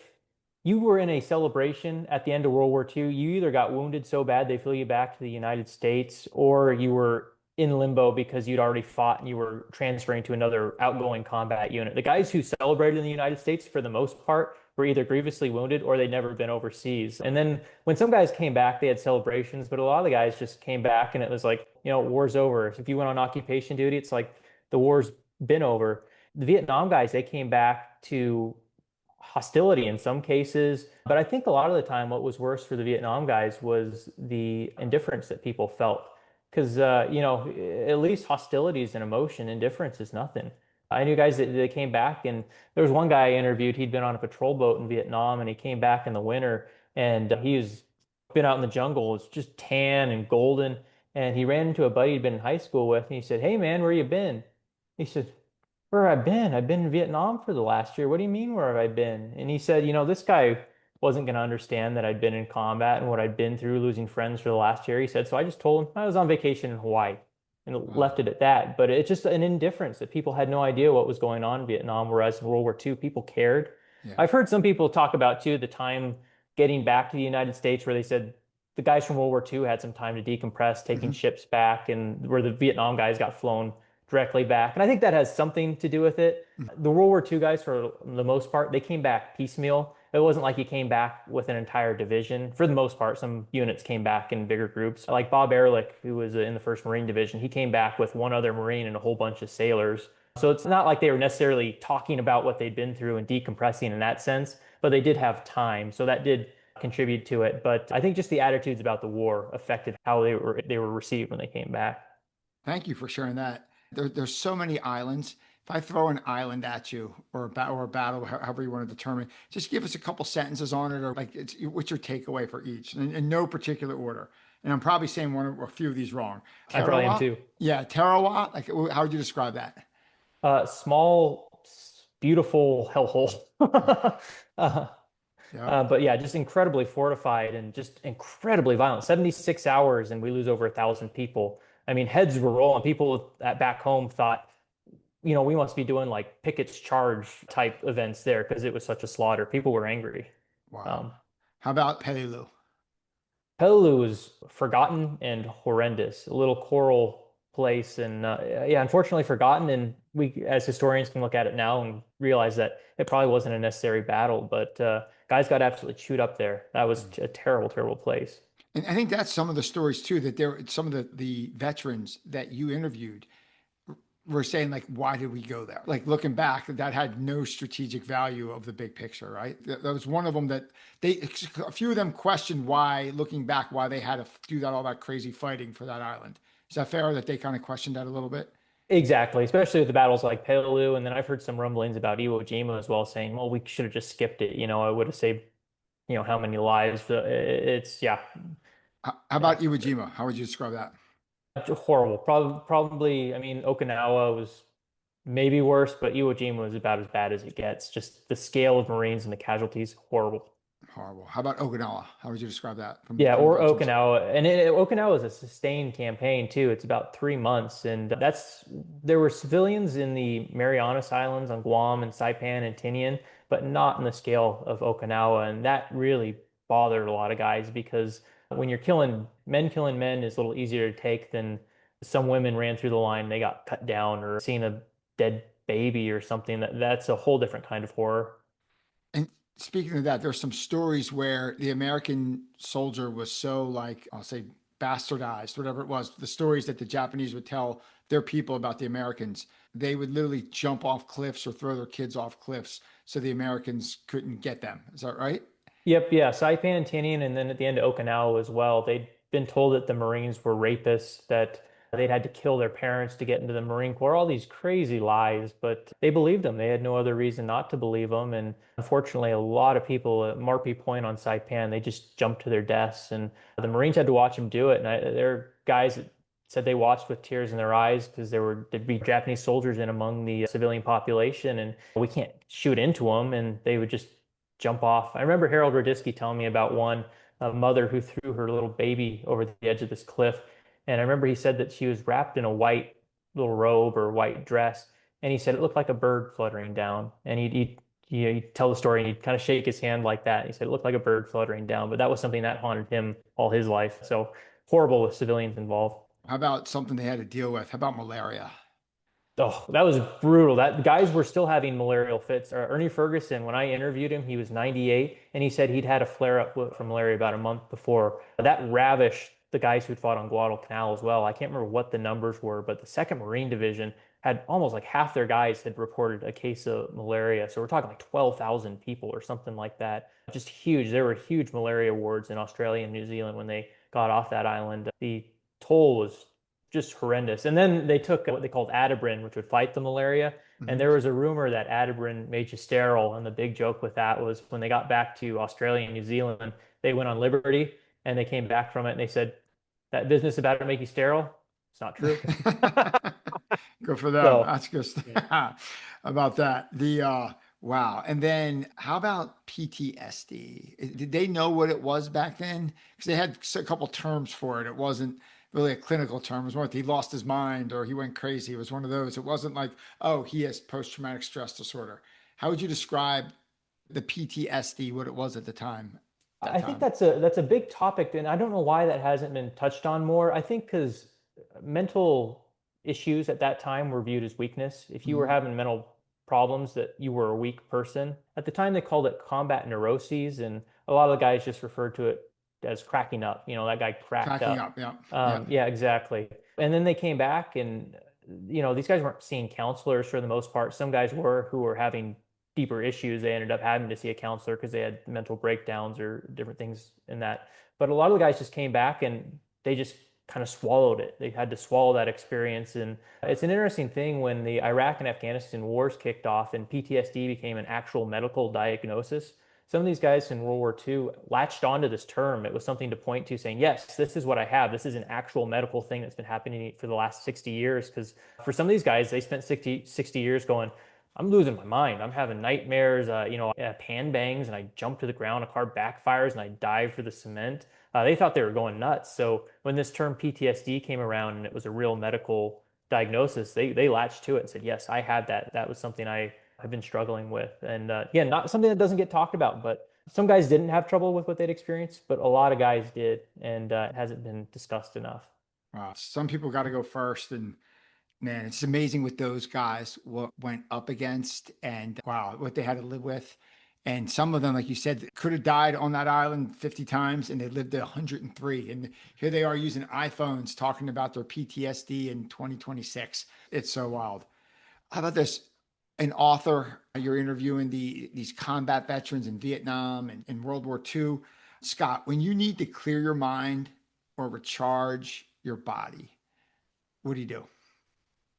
you were in a celebration at the end of World War II, you either got wounded so bad they flew you back to the United States, or you were in limbo because you'd already fought and you were transferring to another outgoing combat unit. The guys who celebrated in the United States, for the most part, were either grievously wounded or they'd never been overseas. And then when some guys came back, they had celebrations, but a lot of the guys just came back and it was like, war's over. If you went on occupation duty, it's like the war's been over. The Vietnam guys, they came back to hostility in some cases. But I think a lot of the time, what was worse for the Vietnam guys was the indifference that people felt. Because, at least hostility is an emotion, indifference is nothing. I knew guys that they came back, and there was one guy I interviewed. He'd been on a patrol boat in Vietnam, and he came back in the winter, and he's been out in the jungle. It's just tan and golden. And he ran into a buddy he'd been in high school with, and he said, "Hey, man, where you been?" He said, "Where have I been? I've been in Vietnam for the last year. What do you mean, where have I been?" And he said, this guy wasn't going to understand that I'd been in combat and what I'd been through losing friends for the last year. He said, so I just told him I was on vacation in Hawaii and Wow. left it at that. But it's just an indifference that people had no idea what was going on in Vietnam, whereas in World War II, people cared. Yeah. I've heard some people talk about too the time getting back to the United States where they said the guys from World War II had some time to decompress, taking Hmm. ships back, and where the Vietnam guys got flown directly back. And I think that has something to do with it. The World War II guys, for the most part, they came back piecemeal. It wasn't like he came back with an entire division. For the most part, some units came back in bigger groups. Like Bob Ehrlich, who was in the 1st Marine Division, he came back with one other Marine and a whole bunch of sailors. So it's not like they were necessarily talking about what they'd been through and decompressing in that sense, but they did have time. So that did contribute to it. But I think just the attitudes about the war affected how they were received when they came back. Thank you for sharing that. There's so many islands. If I throw an island at you or a battle, however you want to determine, just give us a couple sentences on it, or like what's your takeaway for each, in no particular order. And I'm probably saying one or a few of these wrong. I probably am Tarawa, too. yeah, Tarawa. Like, how would you describe that? Small, beautiful hellhole. uh, Yeah, but yeah, just incredibly fortified and just incredibly violent. 76 hours and we lose over 1,000 people. I mean, heads were rolling. People at back home thought, we must be doing like Pickett's Charge type events there because it was such a slaughter. People were angry. wow. Um, How about Peleliu? Peleliu was forgotten and horrendous, a little coral place, and yeah, unfortunately forgotten. And we, as historians, can look at it now and realize that it probably wasn't a necessary battle, but guys got absolutely chewed up there. That was a terrible, terrible place. And I think that's some of the stories too, that there some of the veterans that you interviewed were saying, like, why did we go there? Like, looking back, that had no strategic value of the big picture, right? That was one of them that a few of them questioned why, looking back, why they had to do that, all that crazy fighting for that island. Is that fair that they kind of questioned that a little bit? Exactly, especially with the battles like Peleliu, and then I've heard some rumblings about Iwo Jima as well, saying, "Well, we should have just skipped it. I would have saved, how many lives." It's yeah, How yeah. about Iwo Jima? How would you describe that? Horrible. Probably, I mean, Okinawa was maybe worse, but Iwo Jima was about as bad as it gets. Just the scale of Marines and the casualties, horrible. Horrible. How about Okinawa? How would you describe that Yeah, from the or veterans? Okinawa, and Okinawa is a sustained campaign too. It's about 3 months, and there were civilians in the Marianas Islands on Guam and Saipan and Tinian, but not in the scale of Okinawa, and that really bothered a lot of guys because when you're killing men is a little easier to take than some women ran through the line, they got cut down, or seeing a dead baby or something. That's a whole different kind of horror. And speaking of that, there's some stories where the American soldier was so like, I'll say bastardized, whatever it was, the stories that the Japanese would tell their people about the Americans. They would literally jump off cliffs or throw their kids off cliffs so the Americans couldn't get them. Is that right? Yep, yeah, Saipan and Tinian, and then at the end of Okinawa as well. They'd been told that the Marines were rapists, that they'd had to kill their parents to get into the Marine Corps, all these crazy lies, but they believed them. They had no other reason not to believe them. And unfortunately, a lot of people at Marpy Point on Saipan, they just jumped to their deaths. And the Marines had to watch them do it. And there are guys that said they watched with tears in their eyes because there'd be Japanese soldiers in among the civilian population, and we can't shoot into them, and they would just jump off. I remember Harold Radisky telling me about one a mother who threw her little baby over the edge of this cliff. And I remember he said that she was wrapped in a white little robe or white dress. And he said it looked like a bird fluttering down. And he'd tell the story and he'd kind of shake his hand like that. He said it looked like a bird fluttering down, but that was something that haunted him all his life. So horrible with civilians involved. How about something they had to deal with? How about malaria? Oh, that was brutal. That guys were still having malarial fits. Ernie Ferguson, when I interviewed him, he was 98, and he said he'd had a flare up from malaria about a month before. That ravished the guys who'd fought on Guadalcanal as well. I can't remember what the numbers were, but the Second Marine Division had almost like half their guys had reported a case of malaria. So we're talking like 12,000 people or something like that. Just huge. There were huge malaria wards in Australia and New Zealand when they got off that island. The toll was just horrendous. And then they took what they called Adabrin, which would fight the malaria. And Mhm. there was a rumor that Adabrin made you sterile. And the big joke with that was when they got back to Australia and New Zealand, they went on Liberty and they came back from it and they said, that business about to make you sterile, it's not true. Good for them. So, That's good yeah. about that. The wow. And then how about PTSD? Did they know what it was back then? Because they had a couple terms for it. It wasn't really a clinical term. It was more like he lost his mind or he went crazy. It was one of those. It wasn't like, oh, he has post-traumatic stress disorder. How would you describe the PTSD, what it was at the time, that I think time? that's a big topic, and I don't know why that hasn't been touched on more. I think because mental issues at that time were viewed as weakness. If you were Mhm. having mental problems, that you were a weak person. At the time, they called it combat neuroses, and a lot of the guys just referred to it as cracking up. That guy cracked Cracking up. up. Yeah. Yeah. Yeah, exactly. And then they came back, and these guys weren't seeing counselors for the most part. Some guys were who were having deeper issues. They ended up having to see a counselor because they had mental breakdowns or different things in that. But a lot of the guys just came back and they just kind of swallowed it. They had to swallow that experience. And it's an interesting thing when the Iraq and Afghanistan wars kicked off and PTSD became an actual medical diagnosis. Some of these guys in World War II latched onto this term. It was something to point to saying, yes, this is what I have. This is an actual medical thing that's been happening for the last 60 years. Because for some of these guys, they spent 60 years going, I'm losing my mind. I'm having nightmares, pan bangs, and I jump to the ground. A car backfires, and I dive for the cement. They thought they were going nuts. So when this term PTSD came around and it was a real medical diagnosis, they latched to it and said, "Yes, I had that. That was something I have been struggling with." And again, not something that doesn't get talked about, but some guys didn't have trouble with what they'd experienced, but a lot of guys did, and it hasn't been discussed enough. Wow. Some people got to go first, and man, it's amazing what those guys what went up against and wow, what they had to live with. And some of them, like you said, could have died on that island 50 times and they lived to 103. And here they are using iPhones talking about their PTSD in 2026. It's so wild. How about this? An author, you're interviewing these combat veterans in Vietnam and in World War II. Scott, when you need to clear your mind or recharge your body, what do you do?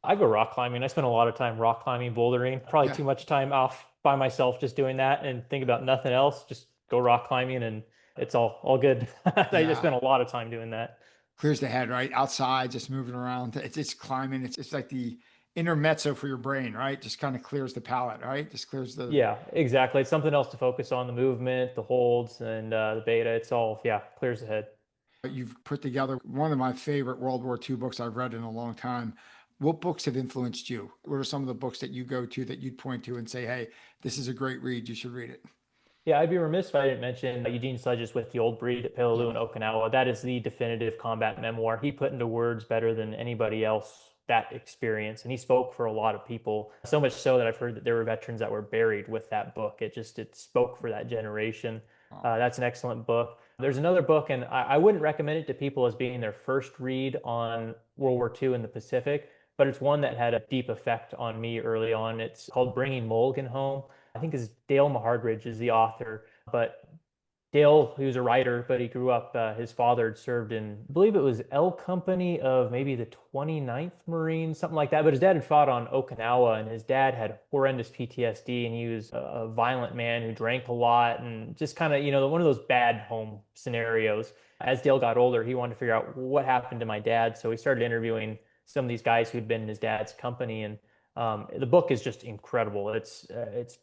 I go rock climbing. I spend a lot of time rock climbing, bouldering, probably Yeah. too much time off by myself just doing that and think about nothing else. Just go rock climbing and it's all good. I just Yeah. spend a lot of time doing that. Clears the head, right? Outside, just moving around. It's climbing. It's like the intermezzo for your brain, right? Just kind of clears the palate, right? Just clears the. Yeah, exactly. It's something else to focus on, the movement, the holds, and the beta. It's all, yeah, clears the head. You've put together one of my favorite World War II books I've read in a long time. What books have influenced you? What are some of the books that you go to that you'd point to and say, hey, this is a great read. You should read it? Yeah, I'd be remiss if I didn't mention Eugene Sledge's With the Old Breed at Peleliu Yeah. in Okinawa. That is the definitive combat memoir. He put into words better than anybody else that experience, and he spoke for a lot of people. So much so that I've heard that there were veterans that were buried with that book. It spoke for that generation. Wow. That's an excellent book. There's another book, and I wouldn't recommend it to people as being their first read on World War II in the Pacific, but it's one that had a deep effect on me early on. It's called Bringing Mulligan Home. I think is Dale Mahardridge is the author, but Dale, who's a writer, but he grew up, his father had served in, I believe it was L Company of maybe the 29th Marines, something like that. But his dad had fought on Okinawa, and his dad had horrendous PTSD, and he was a violent man who drank a lot and just kind of, one of those bad home scenarios. As Dale got older, he wanted to figure out what happened to my dad. So he started interviewing some of these guys who'd been in his dad's company, and the book is just incredible. It's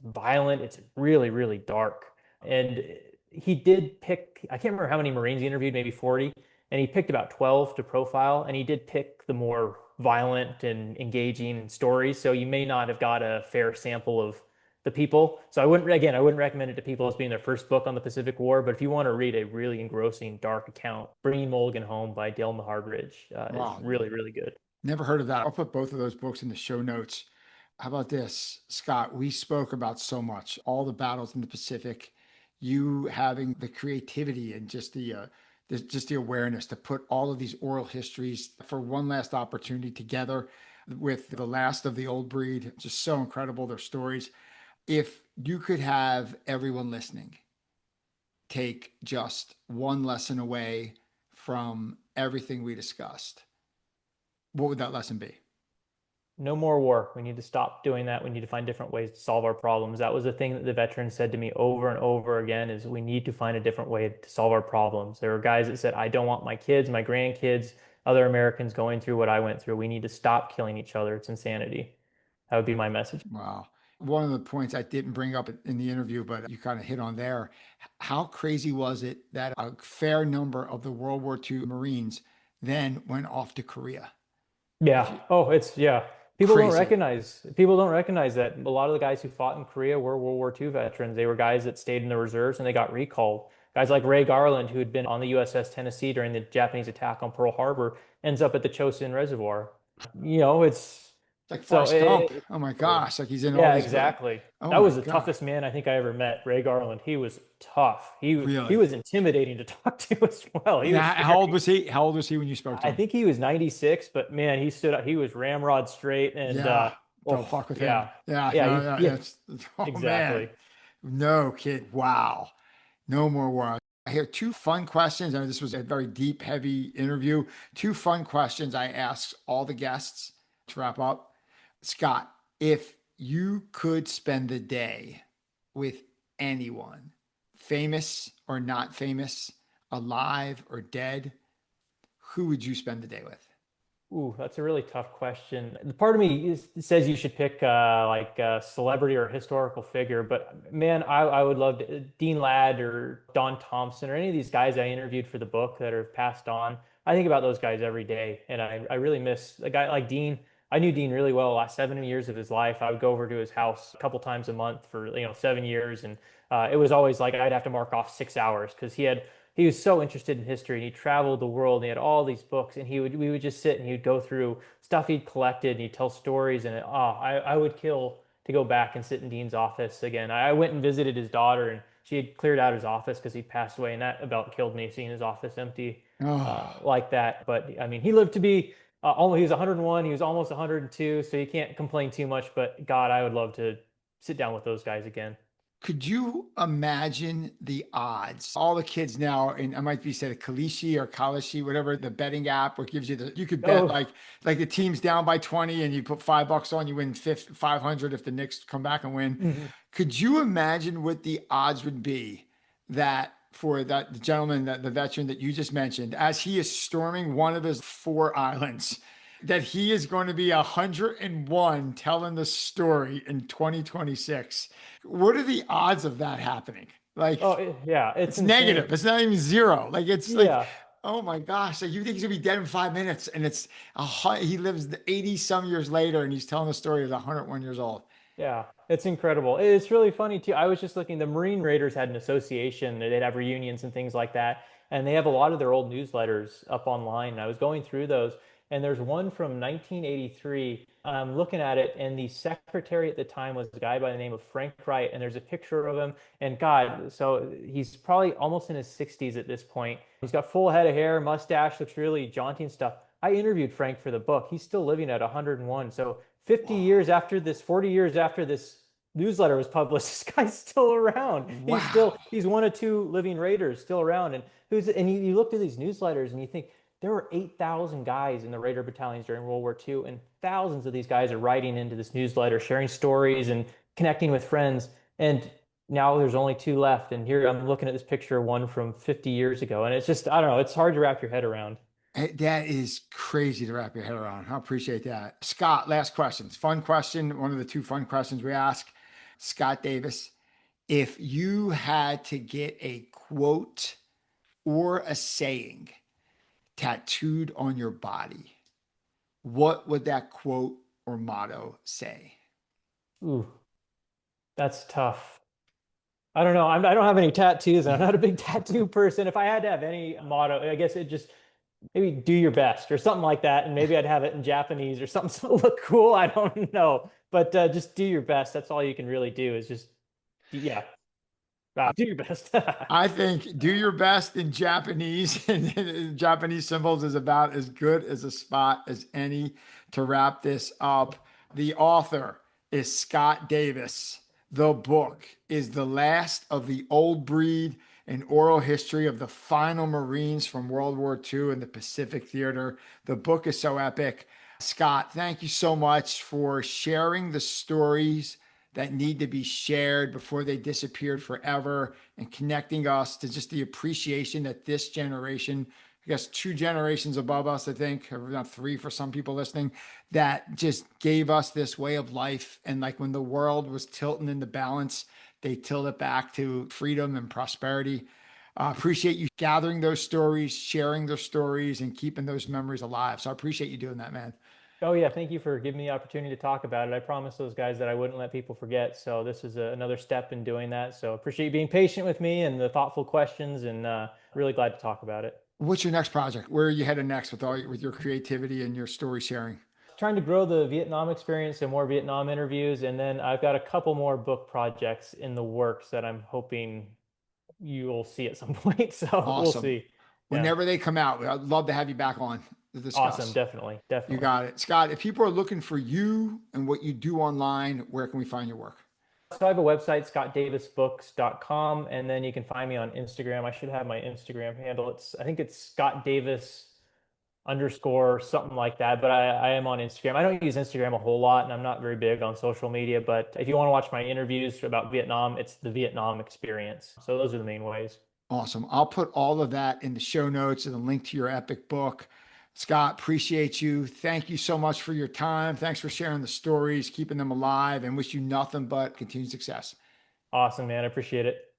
violent. It's really, really dark. And he did pick, I can't remember how many Marines he interviewed, maybe 40, and he picked about 12 to profile, and he did pick the more violent and engaging stories. So you may not have got a fair sample of the people. So I wouldn't recommend it to people as being their first book on the Pacific War. But if you want to read a really engrossing, dark account, Bringing Mulligan Home by Dale Mahardridge is Wow. really, really good. Never heard of that. I'll put both of those books in the show notes. How about this, Scott? We spoke about so much, all the battles in the Pacific, you having the creativity and just the awareness to put all of these oral histories for one last opportunity together with the last of the old breed. Just so incredible, their stories. If you could have everyone listening take just one lesson away from everything we discussed, what would that lesson be? No more war. We need to stop doing that. We need to find different ways to solve our problems. That was the thing that the veterans said to me over and over again is we need to find a different way to solve our problems. There were guys that said, I don't want my kids, my grandkids, other Americans going through what I went through. We need to stop killing each other. It's insanity. That would be my message. Wow. One of the points I didn't bring up in the interview, but you kind of hit on there. How crazy was it that a fair number of the World War II Marines then went off to Korea? If Yeah. you Oh, it's yeah. crazy. People don't recognize that a lot of the guys who fought in Korea were World War II veterans. They were guys that stayed in the reserves and they got recalled. Guys like Ray Garland, who had been on the USS Tennessee during the Japanese attack on Pearl Harbor, ends up at the Chosin Reservoir. It's Like so Forrest Gump. Oh my gosh. Like he's in all yeah, these. exactly. Oh That my was the God. toughest man I think I ever met, Ray Garland. He was tough. He Really? was intimidating to talk to as well. He And was how old scary. was he? How old was he when you spoke to I him? think he was 96, but man, he stood up. He was ramrod straight, and Yeah. Don't oh fuck with yeah, him. Yeah. yeah, No, no, yeah, it's, oh man. exactly. No kid. Wow. No more war. I hear two fun questions. I know this was a very deep, heavy interview. Two fun questions I ask all the guests to wrap up. Scott, if you could spend the day with anyone, famous or not famous, alive or dead, who would you spend the day with? Ooh, that's a really tough question. The part of me says you should pick like a celebrity or historical figure, but man, I would love to, Dean Ladd or Don Thompson or any of these guys I interviewed for the book that are passed on. I think about those guys every day, and I really miss a guy like Dean. I knew Dean really well the last 7 years of his life. I would go over to his house a couple times a month for 7 years, and it was always like I'd have to mark off 6 hours because he was so interested in history and he traveled the world and he had all these books and we would just sit and he'd go through stuff he'd collected and he'd tell stories I would kill to go back and sit in Dean's office again. I went and visited his daughter and she had cleared out his office because he'd passed away and that about killed me seeing his office empty Oh, like that. But I mean, he lived to be almost he was 101, he was almost 102, so you can't complain too much. But God, I would love to sit down with those guys again. could you imagine the odds? All the kids now, and I might be said Kalishi or Kalishi, whatever the betting app, where it gives you you could bet Oh, like the team's down by 20 and you put $5 on, you win 500 if the Knicks come back and win. mhm. Could you imagine what the odds would be that for that the gentleman, that the veteran that you just mentioned, as he is storming one of his four islands, that he is going to be 101 telling the story in 2026. What are the odds of that happening? Oh, Like, yeah, it's it's negative. insane. It's not even zero. Like, it's like, Yeah. oh my gosh. Like, you think he's gonna be dead in 5 minutes, and he lives 80 some years later, and he's telling the story of 101 years old. Yeah, it's incredible. It's really funny too. I was just looking, the Marine Raiders had an association, they'd have reunions and things like that. And they have a lot of their old newsletters up online. And I was going through those, and there's one from 1983. I'm looking at it, and the secretary at the time was a guy by the name of Frank Wright. And there's a picture of him. And God, so he's probably almost in his 60s at this point. He's got full head of hair, mustache, looks really jaunty and stuff. I interviewed Frank for the book. He's still living at 101. So 50 Whoa. years after this, 40 years after this newsletter was published, this guy's still around. Wow. He's one of two living Raiders still around. And you look at these newsletters and you think there were 8,000 guys in the Raider battalions during World War II, and thousands of these guys are writing into this newsletter, sharing stories and connecting with friends. And now there's only two left. And here I'm looking at this picture, one from 50 years ago. And it's just, I don't know, it's hard to wrap your head around. That is crazy to wrap your head around. I appreciate that. Scott, last questions. Fun question. One of the two fun questions we ask. Scott Davis, if you had to get a quote or a saying tattooed on your body, what would that quote or motto say? Ooh, that's tough. I don't know. I don't have any tattoos, and I'm not a big tattoo person. If I had to have any motto, I guess it just maybe do your best or something like that. And maybe I'd have it in Japanese or something to look cool. I don't know. But just do your best. That's all you can really do is just, yeah, do your best. I think do your best in Japanese, and Japanese symbols is about as good as a spot as any to wrap this up. The author is Scott Davis. The book is The Last of the Old Breed, an oral history of the final Marines from World War II in the Pacific Theater. The book is so epic. Scott, thank you so much for sharing the stories that need to be shared before they disappeared forever, and connecting us to just the appreciation that this generation, I guess two generations above us, I think, or not three for some people listening, that just gave us this way of life. And like when the world was tilting in the balance, they tilt it back to freedom and prosperity. Appreciate you gathering those stories, sharing those stories, and keeping those memories alive. So I appreciate you doing that, man. Oh, yeah. Thank you for giving me the opportunity to talk about it. I promised those guys that I wouldn't let people forget. So this is another step in doing that. So appreciate you being patient with me and the thoughtful questions, and really glad to talk about it. What's your next project? Where are you headed next with with your creativity and your story sharing? Trying to grow the Vietnam experience and more Vietnam interviews. And then I've got a couple more book projects in the works that I'm hoping you'll see at some point. So we'll Awesome. see. Yeah. Whenever they come out, I'd love to have you back on to Awesome. discuss. Definitely. You Definitely. got it. Scott, if people are looking for you and what you do online, where can we find your work? So I have a website, scottdavisbooks.com, and then you can find me on Instagram. I should have my Instagram handle. I think it's Scott Davis underscore something like that. But I am on Instagram. I don't use Instagram a whole lot, and I'm not very big on social media. But if you want to watch my interviews about Vietnam, it's the Vietnam experience. So those are the main ways. Awesome. I'll put all of that in the show notes and a link to your epic book. Scott, appreciate you. Thank you so much for your time. Thanks for sharing the stories, keeping them alive, and wish you nothing but continued success. Awesome, man. I appreciate it.